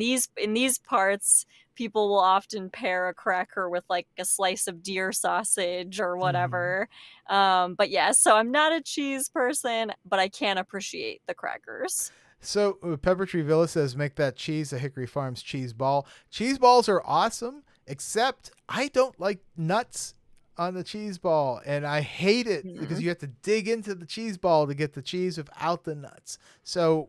S2: these parts, people will often pair a cracker with like a slice of deer sausage or
S1: Hmm.
S2: whatever. But yeah, so I'm not a cheese person, but I can appreciate the crackers.
S1: So Pepper Tree Villa says make that cheese a Hickory Farms cheese ball. Cheese balls are awesome, except I don't like nuts on the cheese ball, and I hate it because
S2: Mhm.
S1: you have to dig into the cheese ball to get the cheese without the nuts. So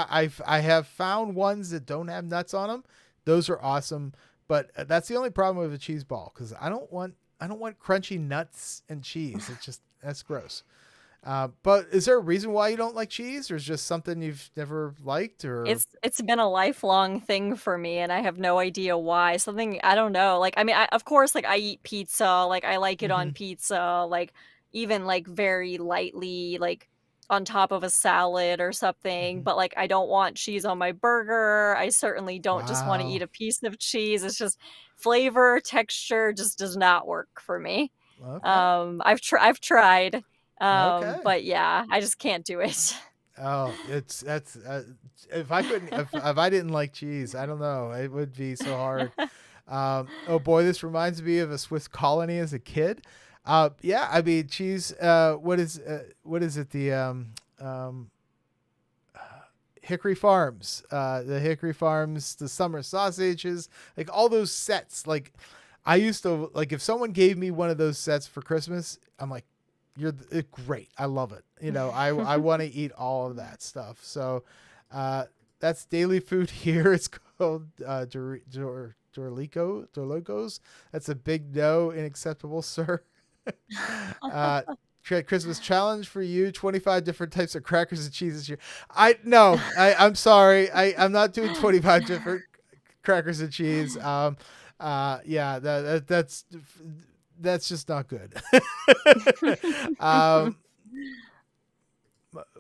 S1: I have found ones that don't have nuts on them. Those are awesome, but that's the only problem with a cheese ball because I don't want crunchy nuts and cheese. That's gross. But is there a reason why you don't like cheese, or is just something you've never liked, or?
S2: It's been a lifelong thing for me, and I have no idea why. Something I don't know. Like, I mean, of course, like I eat pizza, like I like it
S1: Hmm.
S2: on pizza, like even like very lightly, like on top of a salad or something.
S1: Hmm.
S2: But like, I don't want cheese on my burger. I certainly don't just want to eat
S1: Wow.
S2: a piece of cheese. It's just flavor, texture just does not work for me.
S1: Okay.
S2: I've tried,
S1: Okay.
S2: but yeah, I just can't do it.
S1: Oh, it's that's if I couldn't if I didn't like cheese, I don't know, it would be so hard. Oh boy, this reminds me of a Swiss colony as a kid. Yeah, I mean cheese. What is it? Um, Hickory Farms, the summer sausages, like all those sets. Like I used to like if someone gave me one of those sets for Christmas, I'm like, great, I love it. I want to eat all of that stuff. So uh, that's daily food here. It's called Dorlicos. That's a big no, unacceptable, sir. uh, Christmas challenge for you: 25 different types of crackers and cheese this year. I'm sorry. I'm not doing 25 different crackers and cheese. Yeah, that's just not good. um,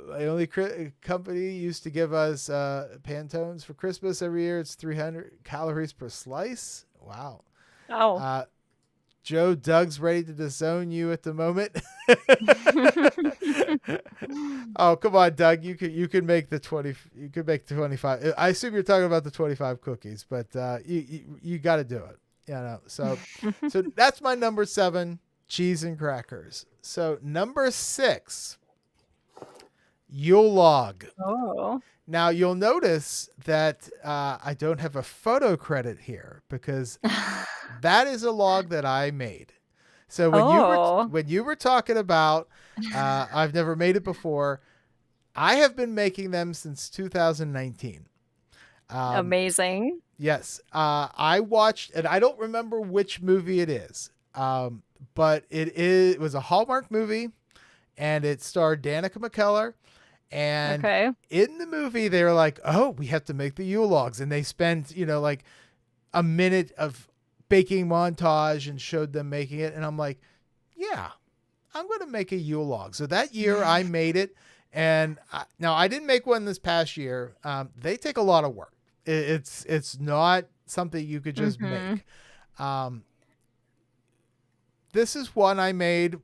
S1: my only company used to give us Pantones for Christmas every year. It's 300 calories per slice. Wow.
S2: Oh.
S1: Uh, Joe, Doug's ready to disown you at the moment. Oh, come on, Doug. You can make the 20. You could make the 25. I assume you're talking about the 25 cookies, but you got to do it. So that's my number 7, cheese and crackers. So number 6, Yule log.
S2: Oh.
S1: Now you'll notice that I don't have a photo credit here because that is a log that I made. So
S2: Oh,
S1: when you were talking about I've never made it before, I have been making them since 2019. Um,
S2: amazing.
S1: yes, I watched, and I don't remember which movie it is, but it was a Hallmark movie, and it starred Danica McKellar. And
S2: Okay.
S1: in the movie, they were like, "Oh, we have to make the Yule logs," and they spent like a minute of baking montage and showed them making it, and I'm like, "Yeah, I'm going to make a Yule log." So that year, I made it. And now I didn't make one this past year. They take a lot of work. It's not something you could just
S2: Mhm.
S1: make. Um, this is one I made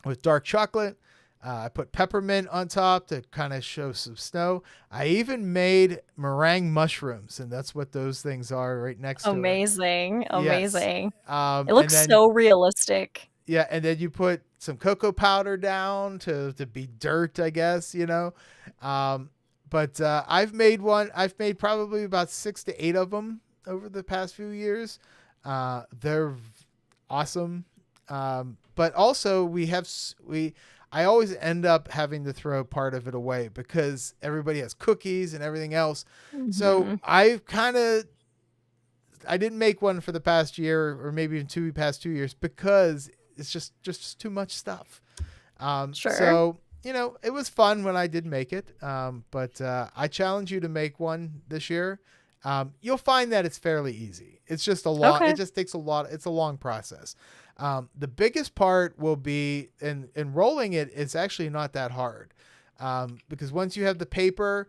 S1: with dark chocolate. I put peppermint on top to kind of show some snow. I even made meringue mushrooms, and that's what those things are right next to it.
S2: Amazing,
S1: Yes.
S2: amazing. It
S1: And
S2: looks
S1: then
S2: so realistic.
S1: yeah, and then you put some cocoa powder down to be dirt, I guess, you know. Um, but I've made one. I've made probably about 6 to 8 of them over the past few years. They're awesome. But also we have we. I always end up having to throw part of it away because everybody has cookies and everything else. So
S2: Mhm.
S1: I didn't make one for the past year or maybe even past 2 years because it's just too much stuff.
S2: Sure.
S1: So it was fun when I did make it. But I challenge you to make one this year. You'll find that it's fairly easy. It's just a lot. It
S2: Okay.
S1: just takes a lot. It's a long process. The biggest part will be in rolling it. It's actually not that hard because once you have the paper,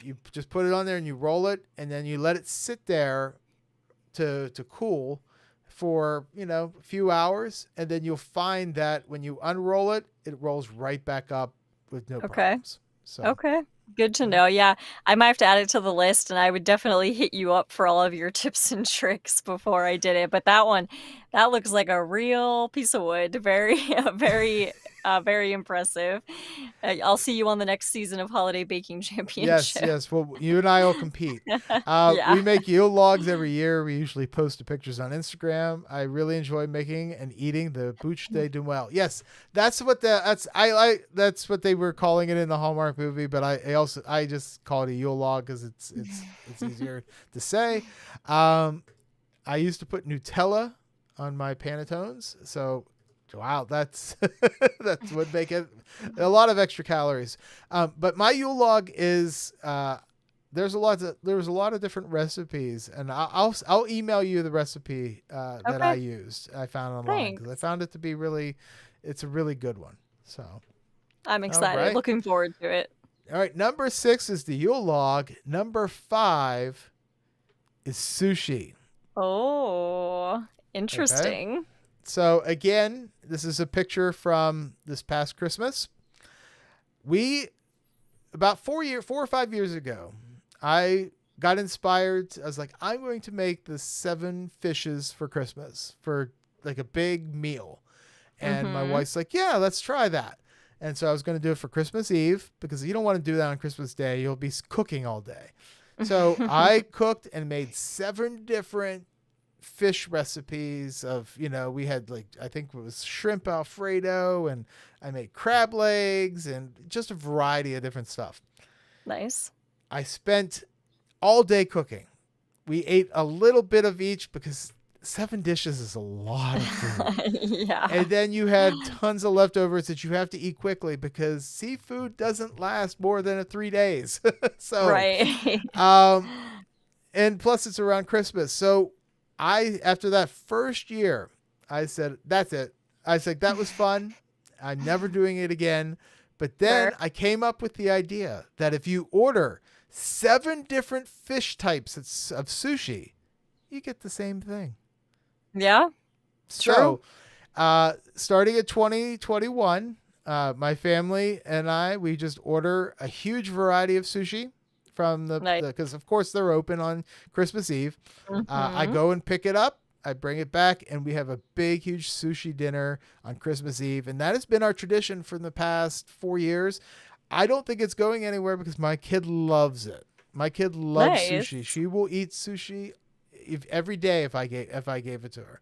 S1: you just put it on there and you roll it, and then you let it sit there to cool for a few hours, and then you'll find that when you unroll it, it rolls right back up with no
S2: Okay.
S1: problems. So
S2: Okay. Good to
S1: yeah.
S2: know. Yeah, I might have to add it to the list, and I would definitely hit you up for all of your tips and tricks before I did it. But that one, that looks like a real piece of wood. Very, very impressive. I'll see you on the next season of Holiday Baking
S1: Yes,
S2: Championship.
S1: yes. Well, you and I will compete.
S2: Yeah.
S1: We make Ulogs every year. We usually post the pictures on Instagram. I really enjoy making and eating the bouche de Dumel. Yes, that's what they were calling it in the Hallmark movie. But I just call it a Ulog because it's easier to say. Um, I used to put Nutella on my panettones, so wow, that's that would make it a lot of extra calories. But my Yule log is there's a lot of different recipes, and I'll email you the recipe that I
S2: Okay.
S1: used. I found online because I
S2: Thanks.
S1: found it to be it's a really good one. So
S2: I'm
S1: all
S2: excited.
S1: right,
S2: Looking forward to it.
S1: all right. Number 6 is the Yule log. Number 5 is sushi.
S2: Oh,
S1: Okay.
S2: interesting.
S1: So again, this is a picture from this past Christmas. We about 4 or 5 years ago, I got inspired. I was like, I'm going to make the 7 fishes for Christmas for like a big meal. And my
S2: Mhm.
S1: wife's like, yeah, let's try that. And so I was going to do it for Christmas Eve because you don't want to do that on Christmas Day. You'll be cooking all day. So I cooked and made 7 different fish recipes of we had like I think it was shrimp alfredo, and I made crab legs and just a variety of different stuff.
S2: Nice.
S1: I spent all day cooking. We ate a little bit of each because 7 dishes is a lot of food.
S2: Yeah.
S1: And then you had tons of leftovers that you have to eat quickly because seafood doesn't last more than 3 days. So
S2: Right.
S1: um and plus it's around Christmas. So after that first year, I said, that's it. I said, that was fun. I'm never doing it again. But
S2: Sure.
S1: then I came up with the idea that if you order 7 different fish types of sushi, you get the same thing.
S2: Yeah, true.
S1: So, starting at 2021, my family and we just order a huge variety of sushi from
S2: Nice.
S1: because of course they're open on Christmas Eve. I
S2: Mhm.
S1: go and pick it up. I bring it back, and we have a big, huge sushi dinner on Christmas Eve, and that has been our tradition for the past 4 years. I don't think it's going anywhere because my kid loves it. My kid loves
S2: Nice.
S1: sushi. She will eat sushi every day if I gave it to her.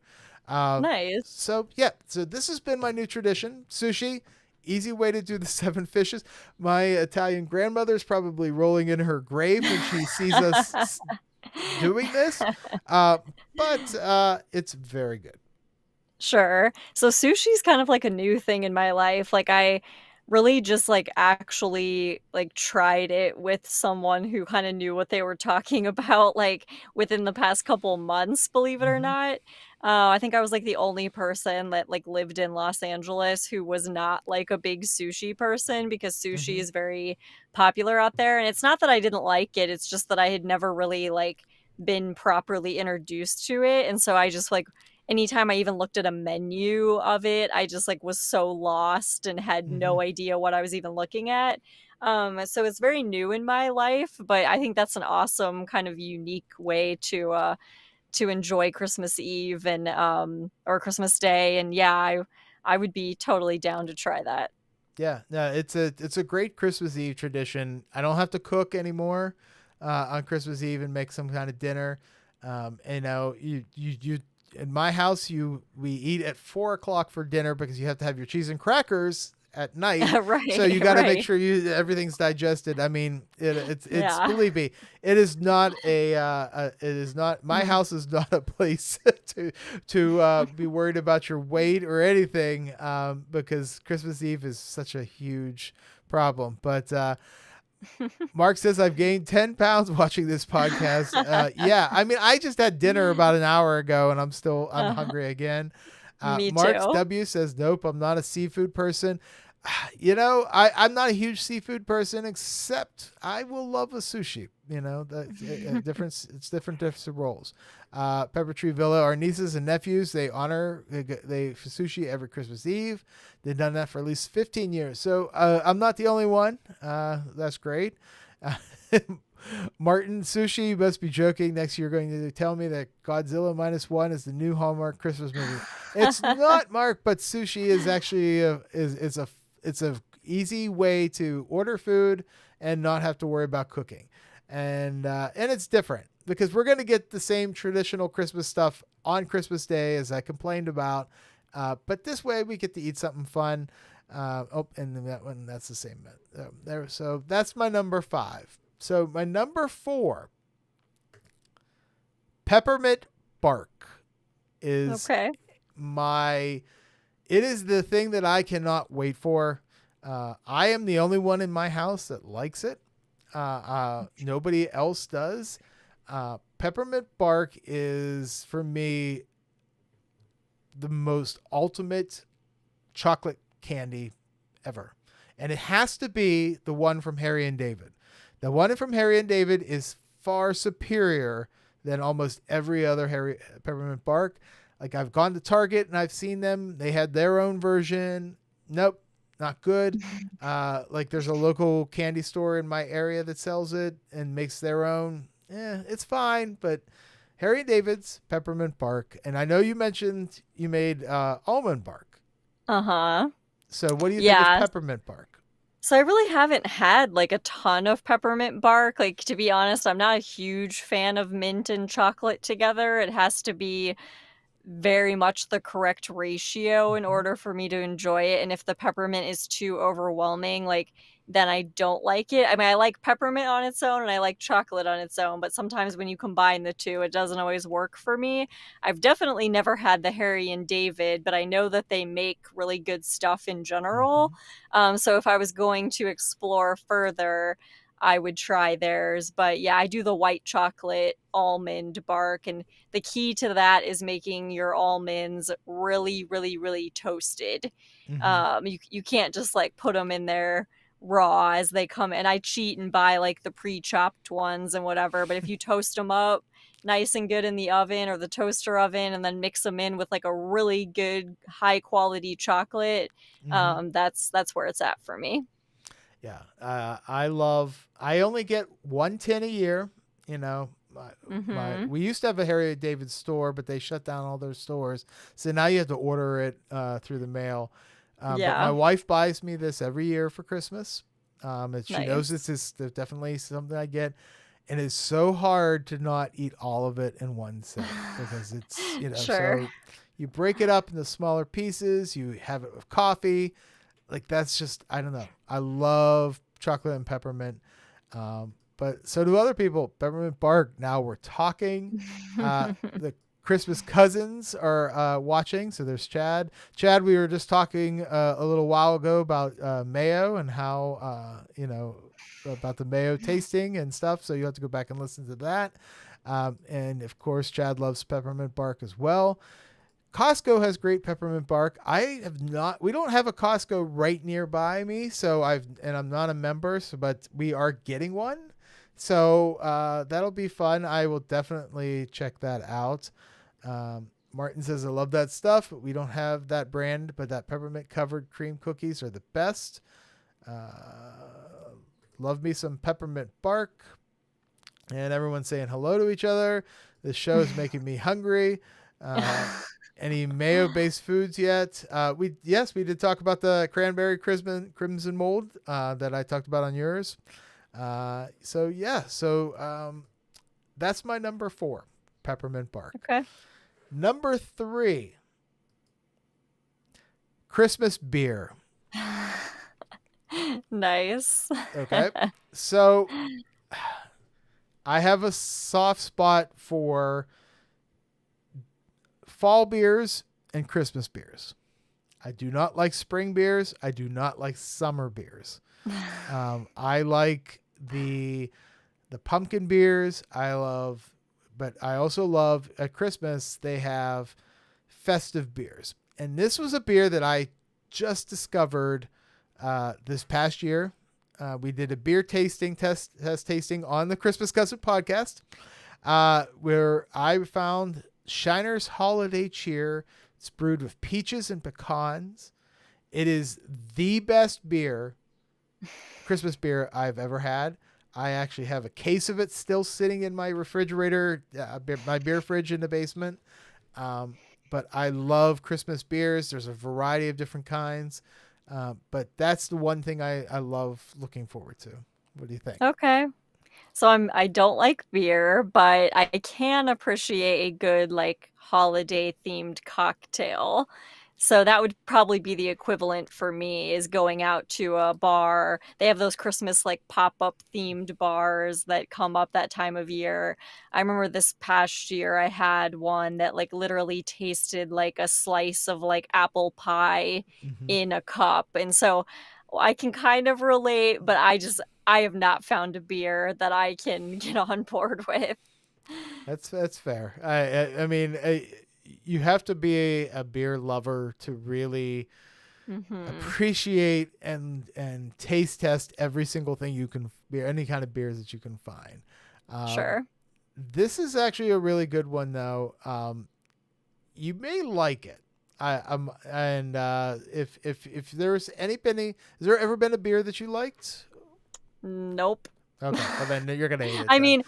S1: Um,
S2: Nice.
S1: so yeah, so this has been my new tradition: sushi. Easy way to do the 7 fishes. My Italian grandmother's probably rolling in her grave when she sees us doing this, uh, but it's very good.
S2: Sure. So sushi's kind of like a new thing in my life. Like really just like actually like tried it with someone who kind of knew what they were talking about like within the past couple months, believe it or
S1: Hmm.
S2: not. I think I was like the only person that like lived in Los Angeles who was not like a big sushi person, because sushi
S1: Hmm.
S2: is very popular out there. And it's not that I didn't like it, it's just that I had never really like been properly introduced to it. And so I just like anytime I even looked at a menu of it, I just like was so lost and had
S1: Hmm.
S2: no idea what I was even looking at. So it's very new in my life, but I think that's an awesome kind of unique way to enjoy Christmas Eve and or Christmas Day. And yeah, I would be totally down to try that.
S1: Yeah, no, it's a great Christmas Eve tradition. I don't have to cook anymore on Christmas Eve and make some kind of dinner. You know, you in my house we eat at 4 o'clock for dinner because you have to have your cheese and crackers at night. So
S2: Right,
S1: you got to make
S2: right.
S1: sure everything's digested. I mean, it's
S2: Yeah.
S1: believe me, it is not it is not, my house is not a place to be worried about your weight or anything, because Christmas Eve is such a huge problem. But Mark says I've gained 10 pounds watching this podcast. Yeah, I mean, I just had dinner about an hour ago and I'm
S2: Uh,
S1: hungry again.
S2: Me
S1: Marks
S2: too.
S1: W says, nope, I'm not a seafood person. You know, I'm not a huge seafood person, except I will love a sushi. You know, it's different types of roles. Pepper Tree Villa, our nieces and nephews, they honor they for sushi every Christmas Eve. They've done that for at least 15 years. So I'm not the only one. That's great. Uh, Martin Sushi, you must be joking. Next year, you're going to tell me that Godzilla -1 is the new Hallmark Christmas movie. It's not, Mark, but sushi is actually it's a easy way to order food and not have to worry about cooking, and it's different because we're going to get the same traditional Christmas stuff on Christmas Day as I complained about, but this way we get to eat something fun. And that one, that's the same. There, so that's my number 5. So my number 4, Peppermint Bark, is
S2: Okay.
S1: my. It is the thing that I cannot wait for. I am the only one in my house that likes it. Nobody else does. Peppermint Bark is for me the most ultimate chocolate candy ever. And it has to be the one from Harry and David. The one from Harry and David is far superior than almost every other Harry Peppermint Bark. Like, I've gone to Target and I've seen them. They had their own version. Nope, not good. Like, there's a local candy store in my area that sells it and makes their own. It's fine, but Harry and David's Peppermint Bark. And I know you mentioned you made almond bark.
S2: Uh-huh.
S1: So what do you think of
S2: Yeah.
S1: Peppermint Bark?
S2: So I really haven't had like a ton of peppermint bark. Like, to be honest, I'm not a huge fan of mint and chocolate together. It has to be very much the correct ratio in
S1: Hmm.
S2: order for me to enjoy it. And if the peppermint is too overwhelming, like, then I don't like it. I mean, I like peppermint on its own and I like chocolate on its own, but sometimes when you combine the two, it doesn't always work for me. I've definitely never had the Harry and David, but I know that they make really good stuff in general.
S1: Hmm.
S2: So if I was going to explore further, I would try theirs. But yeah, I do the white chocolate almond bark, and the key to that is making your almonds really, really, really toasted.
S1: Hmm.
S2: You can't just like put them in there raw as they come. And I cheat and buy like the pre-chopped ones and whatever. But if you toast them up nice and good in the oven or the toaster oven, and then mix them in with like a really good high quality chocolate,
S1: Hmm.
S2: that's where it's at for me.
S1: Yeah. I only get one tin a year. You know,
S2: Mm-hmm.
S1: we used to have a Harry David store, but they shut down all their stores. So now you have to order it through the mail. But my
S2: Yeah.
S1: wife buys me this every year for Christmas. And she knows
S2: Nice.
S1: this is definitely something I get. And it's so hard to not eat all of it in one sitting because it's,
S2: Sure.
S1: so you break it up into smaller pieces, you have it with coffee. Like, that's just, I don't know. I love chocolate and peppermint. But so do other people. Peppermint Bark. Now we're talking. The Christmas cousins are watching. So there's Chad. Chad, we were just talking a little while ago about mayo and how, about the mayo tasting and stuff. So you have to go back and listen to that. And of course, Chad loves peppermint bark as well. Costco has great peppermint bark. We don't have a Costco right nearby me. I'm not a member, but we are getting one. So that'll be fun. I will definitely check that out. Martin says, I love that stuff, but we don't have that brand, but that peppermint covered cream cookies are the best. Love me some peppermint bark. And everyone's saying hello to each other. This show is making me hungry. Any mayo-based foods yet? We did talk about the cranberry crimson mold that I talked about on yours. So that's my number 4, peppermint bark.
S2: Okay.
S1: Number 3, Christmas beer.
S2: Nice.
S1: Okay. So I have a soft spot for fall beers and Christmas beers. I do not like spring beers. I do not like summer beers. I like the pumpkin beers. But I also love at Christmas they have festive beers. And this was a beer that I just discovered this past year. We did a beer tasting test tasting on the Christmas Cousin podcast, where I found Shiner's Holiday Cheer. It's brewed with peaches and pecans. It is the best Christmas beer I've ever had. I actually have a case of it still sitting in my refrigerator, my beer fridge in the basement. But I love Christmas beers. There's a variety of different kinds. But that's the one thing I love looking forward to. What do you think?
S2: Okay. So I don't like beer, but I can appreciate a good like holiday themed cocktail. So that would probably be the equivalent for me is going out to a bar. They have those Christmas like pop-up themed bars that come up that time of year. I remember this past year I had one that like literally tasted like a slice of like apple pie
S1: Mm-hmm.
S2: in a cup. And so I can kind of relate, but I have not found a beer that I can get on board with.
S1: That's fair. I mean, you have to be a beer lover to really
S2: Hmm.
S1: appreciate and taste test every single thing you can any kind of beers that you can find.
S2: Sure.
S1: This is actually a really good one though. You may like it. If there's has there ever been a beer that you liked?
S2: Nope.
S1: Okay, well then you're gonna hate it.
S2: I
S1: then.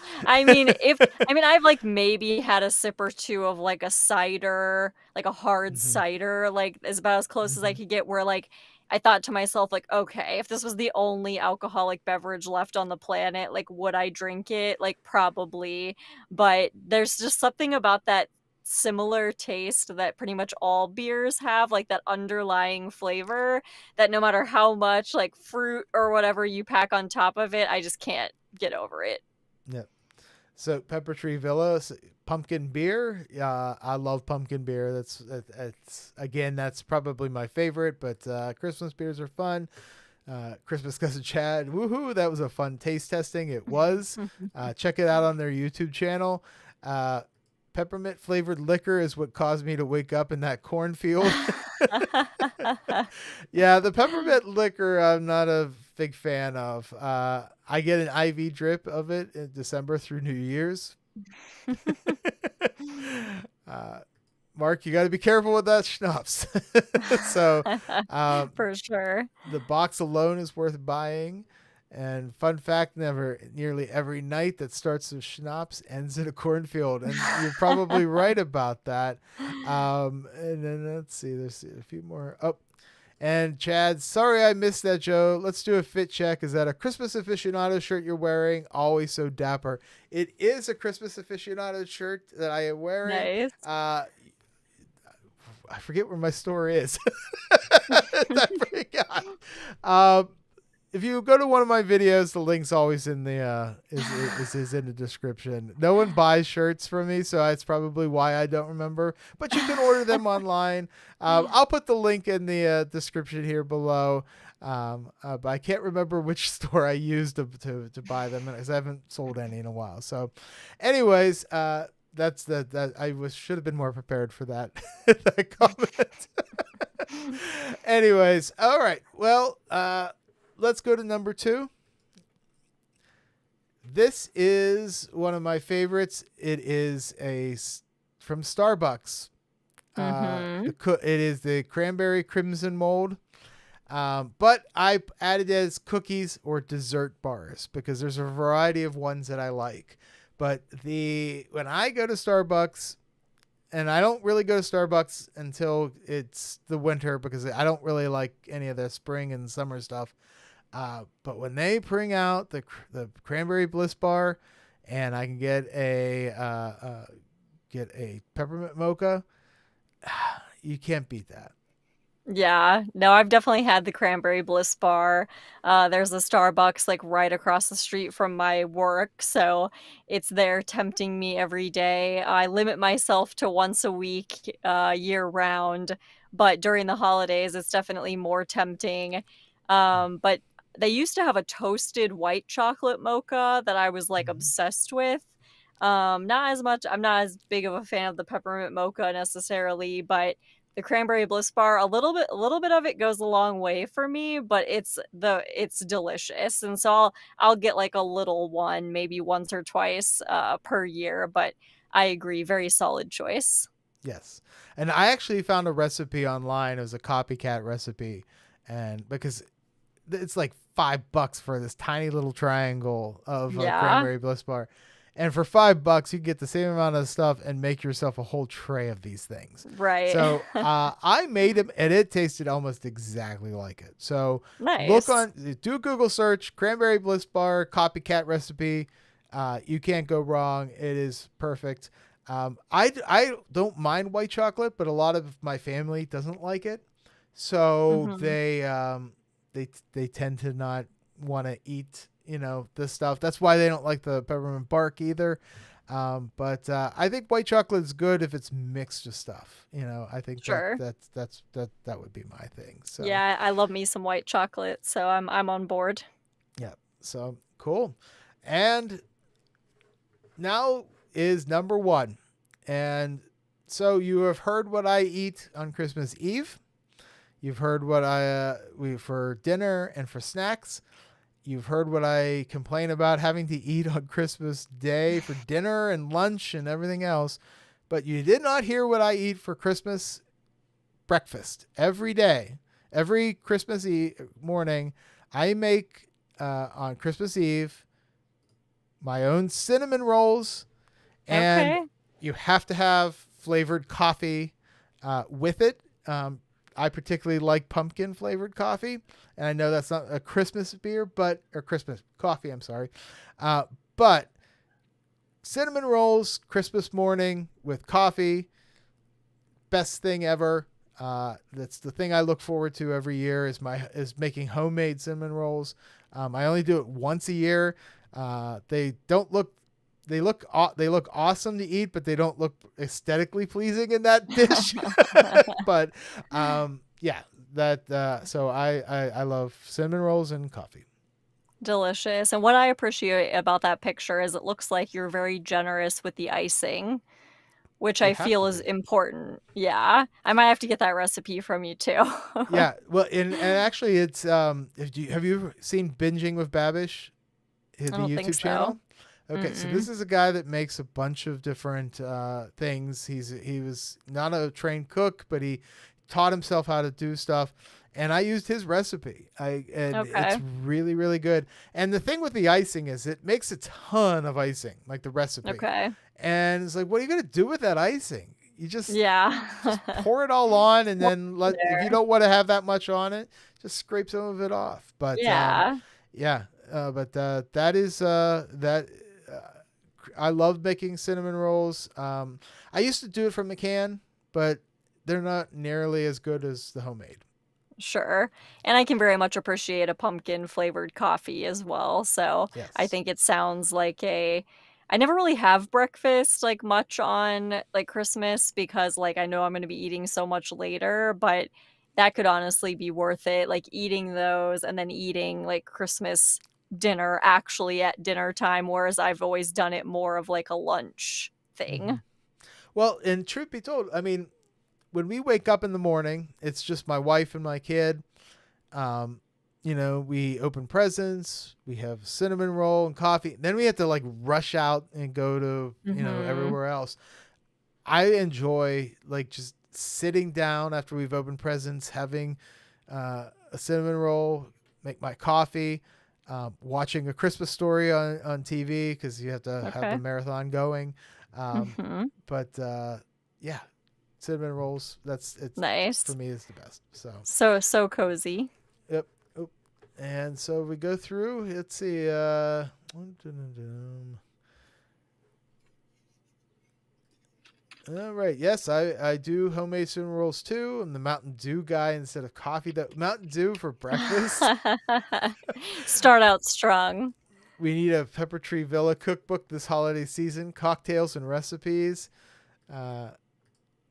S2: mean, I've like maybe had a sip or two of like a cider, like a hard
S1: Mm-hmm.
S2: cider, like is about as close as I
S1: Mm-hmm.
S2: could get where like I thought to myself, like, okay, if this was the only alcoholic beverage left on the planet, like, would I drink it? Like, probably. But there's just something about that similar taste that pretty much all beers have, like that underlying flavor that no matter how much like fruit or whatever you pack on top of it, I just can't get over it.
S1: Yeah. So Pepper Tree Villa, pumpkin beer. I love pumpkin beer. That's again, that's probably my favorite. But Christmas beers are fun. Christmas Cousin Chad, woohoo! That was a fun taste testing. It was. Check it out on their YouTube channel. Peppermint flavored liquor is what caused me to wake up in that cornfield. Yeah, the peppermint liquor I'm not a big fan of. I get an IV drip of it in December through New Year's. Mark, you got to be careful with that schnapps. So
S2: For sure.
S1: the box alone is worth buying. And fun fact, nearly every night that starts with schnapps ends in a cornfield. And you're probably right about that. And then let's see, there's a few more. Oh, and Chad, sorry I missed that, Joe. Let's do a fit check. Is that a Christmas aficionado shirt you're wearing? Always so dapper. It is a Christmas aficionado shirt that I am wearing.
S2: Nice.
S1: I forget where my store is. I forgot. if you go to one of my videos, the link's always in the is in the description. No one buys shirts from me, so that's probably why I don't remember. But you can order them online. I'll put the link in the description here below. But I can't remember which store I used to buy them because I haven't sold any in a while. So, anyways, that I should have been more prepared for that that comment. Anyways, all right. Well, let's go to number 2. This is one of my favorites. It is from Starbucks.
S2: Mm-hmm.
S1: It is the cranberry crimson mold. But I added it as cookies or dessert bars because there's a variety of ones that I like. But when I go to Starbucks, and I don't really go to Starbucks until it's the winter because I don't really like any of the spring and summer stuff. But when they bring out the cranberry bliss bar, and I can get a peppermint mocha, you can't beat that.
S2: Yeah, no, I've definitely had the Cranberry Bliss bar. There's a Starbucks like right across the street from my work, so it's there tempting me every day. I limit myself to once a week, year round, but during the holidays, it's definitely more tempting. But they used to have a toasted white chocolate mocha that I was like
S1: Mhm.
S2: obsessed with. Not as much, I'm not as big of a fan of the peppermint mocha necessarily, but the cranberry bliss bar, a little bit of it goes a long way for me, but it's delicious. And so I'll get like a little one, maybe once or twice per year, but I agree, very solid choice.
S1: Yes. And I actually found a recipe online. It was a copycat recipe. And because it's like $5 for this tiny little triangle of a
S2: Yeah,
S1: cranberry bliss bar. And for $5, you get the same amount of stuff and make yourself a whole tray of these things.
S2: right.
S1: So I made them, and it tasted almost exactly like it. So
S2: Nice.
S1: do a Google search, cranberry bliss bar copycat recipe. You can't go wrong. It is perfect. I don't mind white chocolate, but a lot of my family doesn't like it, so
S2: Hmm.
S1: they tend to not want to eat this stuff. That's why they don't like the peppermint bark either. But I think white chocolate is good if it's mixed with stuff. I think
S2: Sure.
S1: that would be my thing. So
S2: Yeah, I love me some white chocolate, so I'm on board.
S1: yeah, so cool. And now is number 1, and so you have heard what I eat on Christmas Eve. You've heard what we for dinner and for snacks. You've heard what I complain about having to eat on Christmas Day for dinner and lunch and everything else. But you did not hear what I eat for Christmas breakfast every day. Every Christmas morning, I make on Christmas Eve my own cinnamon rolls, and
S2: Okay.
S1: you have to have flavored coffee with it. I particularly like pumpkin flavored coffee, and I know that's not a Christmas beer, or Christmas coffee. I'm sorry, but cinnamon rolls Christmas morning with coffee, best thing ever. That's the thing I look forward to every year is making homemade cinnamon rolls. I only do it once a year. They don't look they look awesome to eat, but they don't look aesthetically pleasing in that dish. But yeah, that so I love cinnamon rolls and coffee.
S2: Delicious. And what I appreciate about that picture is it looks like you're very generous with the icing, which
S1: You
S2: I
S1: have
S2: feel
S1: to
S2: is
S1: be.
S2: important. Yeah. I might have to get that recipe from you too.
S1: Yeah, well, and actually, it's have you ever seen Binging with Babish,
S2: I
S1: the
S2: don't think
S1: YouTube
S2: so.
S1: channel? Okay, so
S2: Mm-mm.
S1: this is a guy that makes a bunch of different things. He was not a trained cook, but he taught himself how to do stuff, and I used his recipe. And it's
S2: Okay.
S1: really really good. And the thing with the icing is it makes a ton of icing, like the recipe.
S2: Okay.
S1: And it's like, what are you gonna do with that icing? You
S2: Yeah.
S1: just pour it all on, and
S2: More
S1: then if you
S2: there.
S1: don't want to have that much on it, just scrape some of it off. But
S2: Yeah.
S1: yeah, but that is that. I love making cinnamon rolls. I used to do it from the can, but they're not nearly as good as the homemade.
S2: Sure. And I can very much appreciate a pumpkin flavored coffee as well. So I
S1: Yes.
S2: think it sounds like I never really have breakfast like much on like Christmas because like I know I'm going to be eating so much later, but that could honestly be worth it. Like eating those and then eating like Christmas dinner actually at dinner time, whereas I've always done it more of like a lunch
S1: Hmm.
S2: thing.
S1: Well, and truth be told, I mean, when we wake up in the morning, it's just my wife and my kid. Um, we open presents, we have cinnamon roll and coffee. Then we have to like rush out and go to,
S2: Mhm.
S1: everywhere else. I enjoy like just sitting down after we've opened presents, having a cinnamon roll, make my coffee, watching a Christmas story on TV because you have to have the
S2: Okay.
S1: marathon going. Um,
S2: Mhm.
S1: but yeah, cinnamon rolls. It's for
S2: Nice.
S1: me is the best. So
S2: So cozy.
S1: yep. Oop. And so we go through. Let's see. All right. Yes, I do homemade cinnamon rolls too. I'm the Mountain Dew guy instead of coffee. The Mountain Dew for breakfast.
S2: Start out strong.
S1: We need a Pepper Tree Villa cookbook this holiday season. Cocktails and recipes. Uh,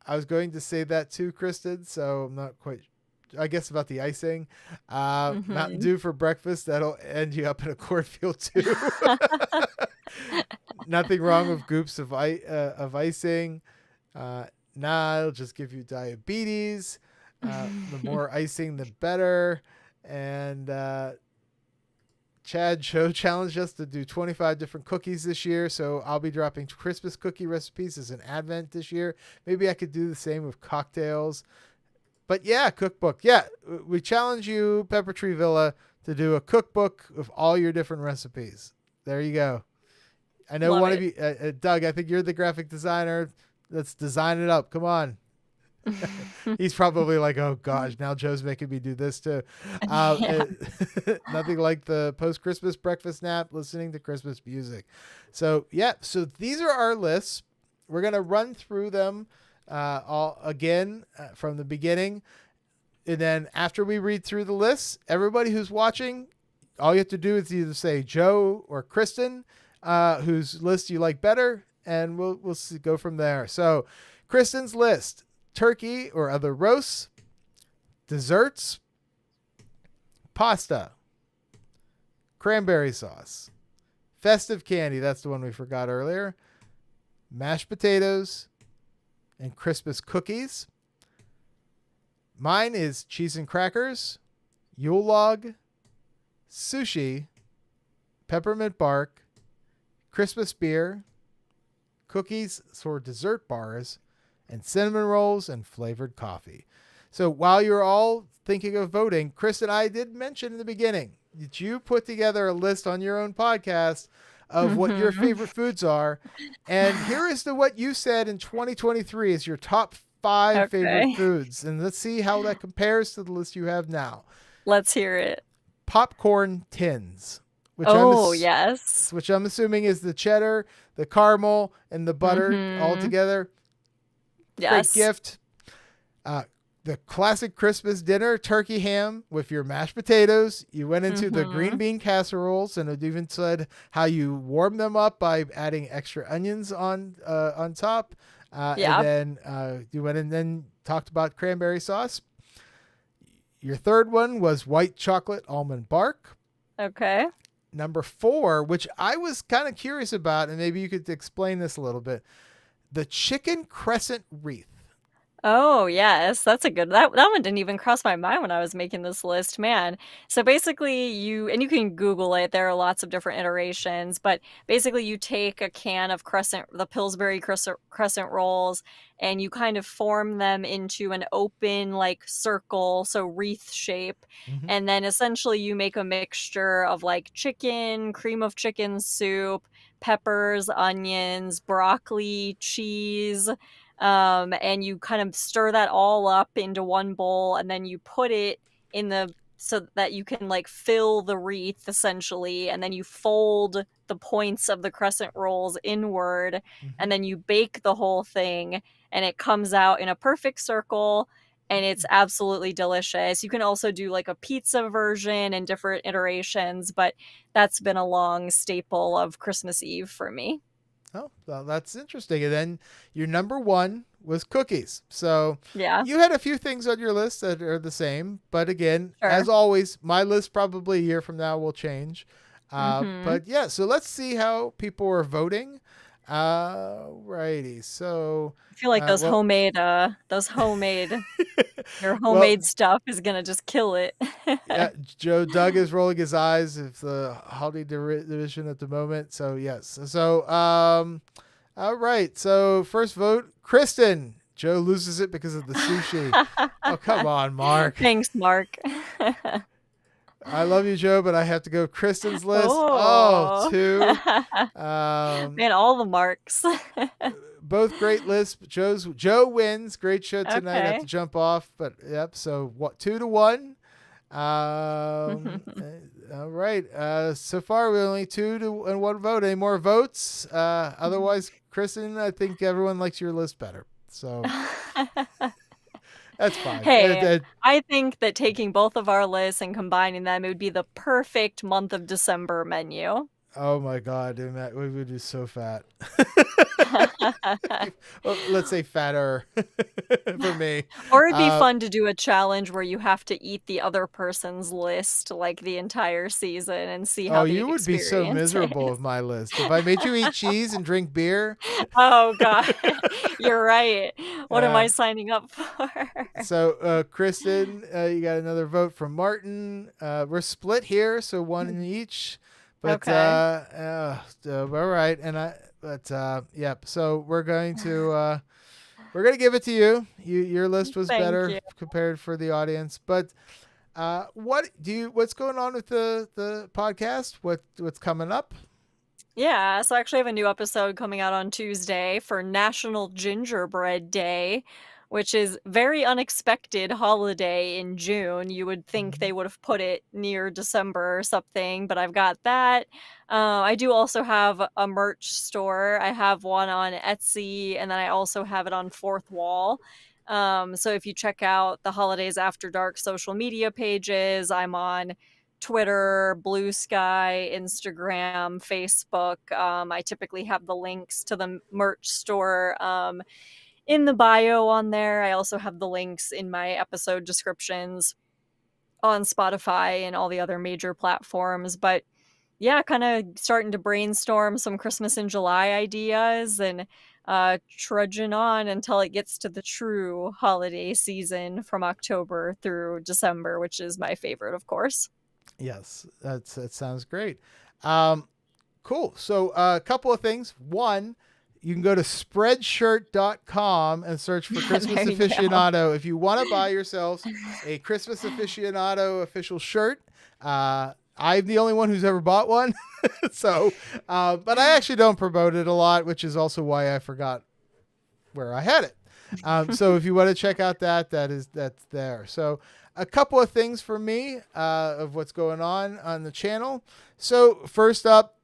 S1: I was going to say that too, Kristen. So I'm not quite. I guess about the icing. Mountain
S2: Mhm.
S1: Dew for breakfast. That'll end you up in a cornfield too. Nothing wrong with goops of icing. Uh, nah, it'll just give you diabetes. The more icing, the better. And Chad Show challenged us to do 25 different cookies this year. So I'll be dropping Christmas cookie recipes as an advent this year. Maybe I could do the same with cocktails. But yeah, cookbook. Yeah, we challenge you, Pepper Tree Villa, to do a cookbook of all your different recipes. There you go. I know
S2: Love
S1: one of
S2: it.
S1: you, Doug, I think you're the graphic designer. Let's design it up. Come on. He's probably like, oh gosh, now Joe's making me do this too.
S2: Yeah.
S1: Nothing like the post Christmas breakfast nap, listening to Christmas music. So yeah, so these are our lists. We're gonna run through them all again from the beginning, and then after we read through the lists, everybody who's watching, all you have to do is either say Joe or Kristen, whose list you like better, and we'll see, go from there. So, Kristen's list: turkey or other roasts, desserts, pasta, cranberry sauce, festive candy, that's the one we forgot earlier, mashed potatoes, and Christmas cookies. Mine is cheese and crackers, Yule log, sushi, peppermint bark, Christmas beer, cookies for dessert bars, and cinnamon rolls and flavored coffee. So while you're all thinking of voting, Chris and I did mention in the beginning that you put together a list on your own podcast of what your
S2: Mhm.
S1: favorite foods are. And here is what you said in 2023 is your top five favorite
S2: Okay.
S1: foods. And let's see how that compares to the list you have now.
S2: Let's hear it.
S1: Popcorn tins, which I'm
S2: Oh, yes.
S1: which I'm assuming is the cheddar, the caramel, and the butter all
S2: Mhm.
S1: together. Great
S2: Yes.
S1: gift. Uh, the classic Christmas dinner, turkey ham with your mashed potatoes. You went into the green
S2: Mhm.
S1: bean casseroles, and it even said how you warm them up by adding extra onions on top. And
S2: Yeah.
S1: then you went and then talked about cranberry sauce. Your third one was white chocolate almond bark.
S2: Okay.
S1: Number four, which I was kind of curious about, and maybe you could explain this a little bit, the chicken crescent wreath.
S2: Oh, yes, that's a good that one didn't even cross my mind when I was making this list, man. So basically you can Google it, there are lots of different iterations, but basically you take a can of the Pillsbury crescent rolls and you kind of form them into an open like circle, so wreath shape.
S1: Mm-hmm.
S2: And then essentially you make a mixture of like chicken, cream of chicken soup, peppers, onions, broccoli, cheese, and you kind of stir that all up into one bowl and then you put it in the so that you can like fill the wreath essentially, and then you fold the points of the crescent rolls inward
S1: Mm-hmm.
S2: and then you bake the whole thing and it comes out in a perfect circle, and it's absolutely delicious. You can also do like a pizza version and different iterations, but that's been a long staple of Christmas Eve for me.
S1: Oh, well, that's interesting. And then your number one was cookies. So
S2: Yeah,
S1: you had a few things on your list that are the same. But again,
S2: sure.
S1: as always, my list probably a year from now will change.
S2: Mhm.
S1: But yeah, so let's see how people are voting. Righty. So,
S2: I feel like
S1: well,
S2: your
S1: well,
S2: homemade stuff is gonna just kill it.
S1: yeah, Joe Doug is rolling his eyes of the holiday division at the moment. So yes. So all right. So first vote, Kristin. Joe loses it because of the sushi. Oh, come on, Mark.
S2: Thanks, Mark.
S1: I love you, Joe, but I have to go Kristin's list. Oh,
S2: Oh.
S1: two. Um,
S2: Man, all the marks.
S1: both great lists. Joe wins. Great show tonight. I have to
S2: Okay.
S1: jump off, but yep. So what? 2-1. All right. So far we only 2-1 vote. Any more votes? Otherwise, Kristen, I think everyone likes your list better. So that's fine.
S2: Hey, I think that taking both of our lists and combining them, it would be the perfect month of December menu.
S1: Oh my God, dude, that we would be so fat. Well, let's say fatter for me.
S2: Or it'd be
S1: Uh,
S2: fun to do a challenge where you have to eat the other person's list, like, the entire season and see
S1: oh,
S2: how they
S1: you would be so
S2: experience it.
S1: miserable of my list if I made you eat cheese and drink beer.
S2: Oh god. You're right. What am I
S1: Uh,
S2: signing up for?
S1: So, Kristen, you got another vote from Martin. We're split here, so one in each. But
S2: Okay.
S1: all right, yep. So we're gonna give it to you. Your list was
S2: Thank
S1: better
S2: you.
S1: compared for the audience. But what's going on with the podcast? What's coming up?
S2: Yeah, so I actually have a new episode coming out on Tuesday for National Gingerbread Day, which is very unexpected holiday in June. You would think they
S1: Mhm.
S2: would have put it near December or something, but I've got that. I do also have a merch store. I have one on Etsy, and then I also have it on Fourth Wall. So if you check out the Holidays After Dark social media pages, I'm on Twitter, Blue Sky, Instagram, Facebook. I typically have the links to the merch store in the bio on there. I also have the links in my episode descriptions on Spotify and all the other major platforms. But yeah, kind of starting to brainstorm some Christmas in July ideas and trudging on until it gets to the true holiday season from October through December, which is my favorite, of course.
S1: Yes, that sounds great. Cool. So a couple of things. One, you can go to spreadshirt.com and search for Christmas
S2: There you go.
S1: Aficionado if you want to buy yourselves a Christmas Aficionado official shirt. I'm the only one who's ever bought one. So, but I actually don't promote it a lot, which is also why I forgot where I had it. So if you want to check out that's there. So a couple of things for me of what's going on the channel. So first up,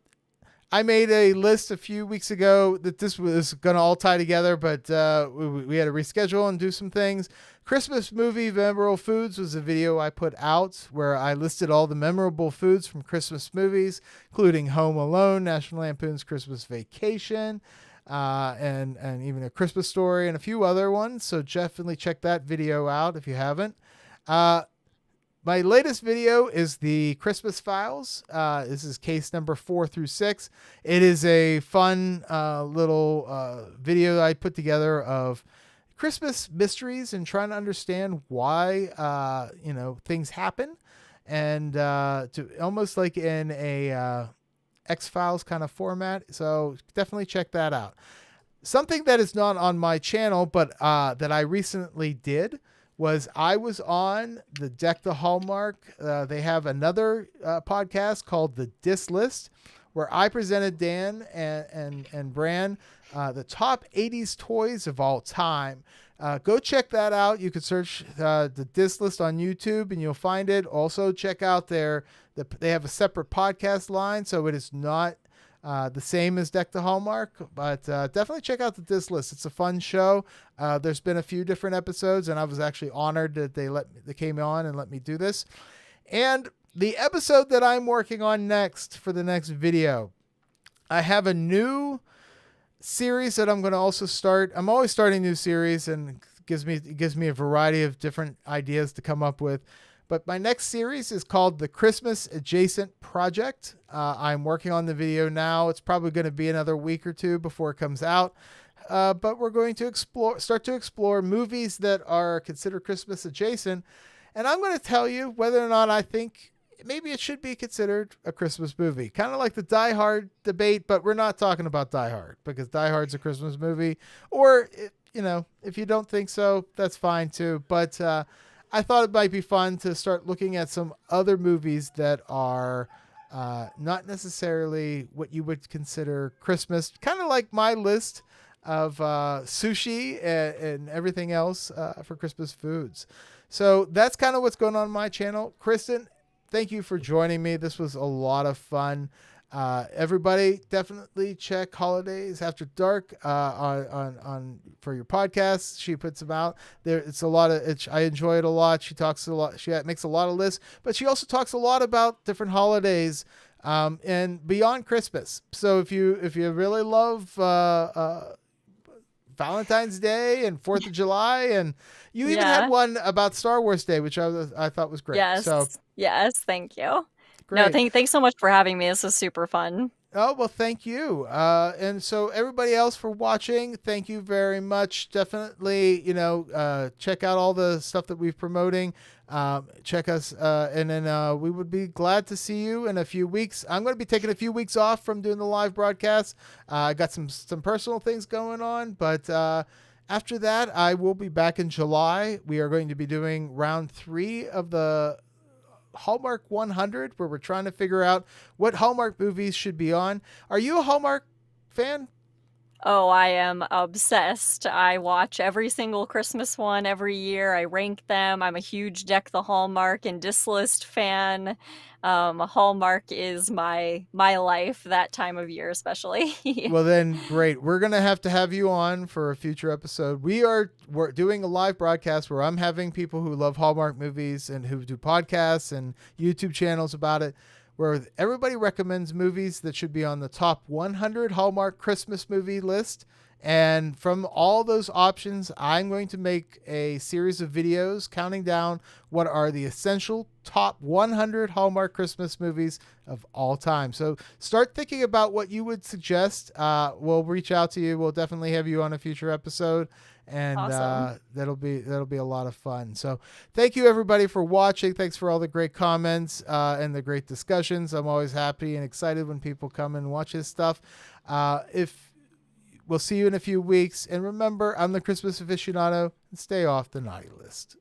S1: I made a list a few weeks ago that this was going to all tie together, but we had to reschedule and do some things. Christmas movie memorable foods was a video I put out where I listed all the memorable foods from Christmas movies, including Home Alone, National Lampoon's Christmas Vacation, and even A Christmas Story and a few other ones. So definitely check that video out if you haven't. Uh, my latest video is the Christmas Files. This is case number 4 through 6. It is a fun little video that I put together of Christmas mysteries and trying to understand why things happen, and to almost like in a X-Files kind of format. So definitely check that out. Something that is not on my channel, but that I recently did was I was on the Deck the Hallmark. They have another podcast called The Dis List, where I presented Dan and Bran the top 80s toys of all time. Go check that out. You could search the Dis List on YouTube and you'll find it. Also check out they have a separate podcast line, so it is not the same as Deck the Hallmark, but definitely check out the Diss List. It's a fun show. There's been a few different episodes, and I was actually honored that they came on and let me do this. And the episode that I'm working on next for the next video, I have a new series that I'm going to also start. I'm always starting new series, and it gives me a variety of different ideas to come up with. But my next series is called the Christmas Adjacent Project. I'm working on the video now. It's probably going to be another week or two before it comes out. But we're going to start to explore movies that are considered Christmas adjacent. And I'm going to tell you whether or not I think maybe it should be considered a Christmas movie. Kind of like the Die Hard debate, but we're not talking about Die Hard because Die Hard's a Christmas movie. Or, if you don't think so, that's fine too. But I thought it might be fun to start looking at some other movies that are not necessarily what you would consider Christmas, kind of like my list of sushi and everything else for Christmas foods. So that's kind of what's going on my channel. Kristin, thank you for joining me. This was a lot of fun. Everybody definitely check Holidays After Dark on for your podcast. She puts them out there. It's a lot of I enjoy it a lot. She talks a lot. She makes a lot of lists, but she also talks a lot about different holidays and beyond Christmas. So if you really love Valentine's Day and 4th of July, and you even had one about Star Wars Day, which I thought was great.
S2: Yes, thank you.
S1: Great.
S2: No, thanks so much for having me. This was super fun.
S1: Oh, well, thank you. And so everybody else for watching, thank you very much. Definitely, check out all the stuff that we're promoting. Check us. And then we would be glad to see you in a few weeks. I'm going to be taking a few weeks off from doing the live broadcast. I got some personal things going on, but after that, I will be back in July. We are going to be doing round 3 of the Hallmark 100, where we're trying to figure out what Hallmark movies should be on. Are you a Hallmark fan?
S2: Oh, I am obsessed. I watch every single Christmas one every year. I rank them. I'm a huge Deck the Hallmark and Diss List fan. Hallmark is my life that time of year, especially.
S1: Well, then, great. We're going to have you on for a future episode. We're doing a live broadcast where I'm having people who love Hallmark movies and who do podcasts and YouTube channels about it, where everybody recommends movies that should be on the top 100 Hallmark Christmas movie list. And from all those options, I'm going to make a series of videos counting down what are the essential top 100 Hallmark Christmas movies of all time. So start thinking about what you would suggest. We'll reach out to you. We'll definitely have you on a future episode. And
S2: awesome.
S1: that'll be a lot of fun. So thank you everybody for watching. Thanks for all the great comments and the great discussions. I'm always happy and excited when people come and watch this stuff. We'll see you in a few weeks. And remember, I'm the Christmas aficionado, and stay off the naughty list.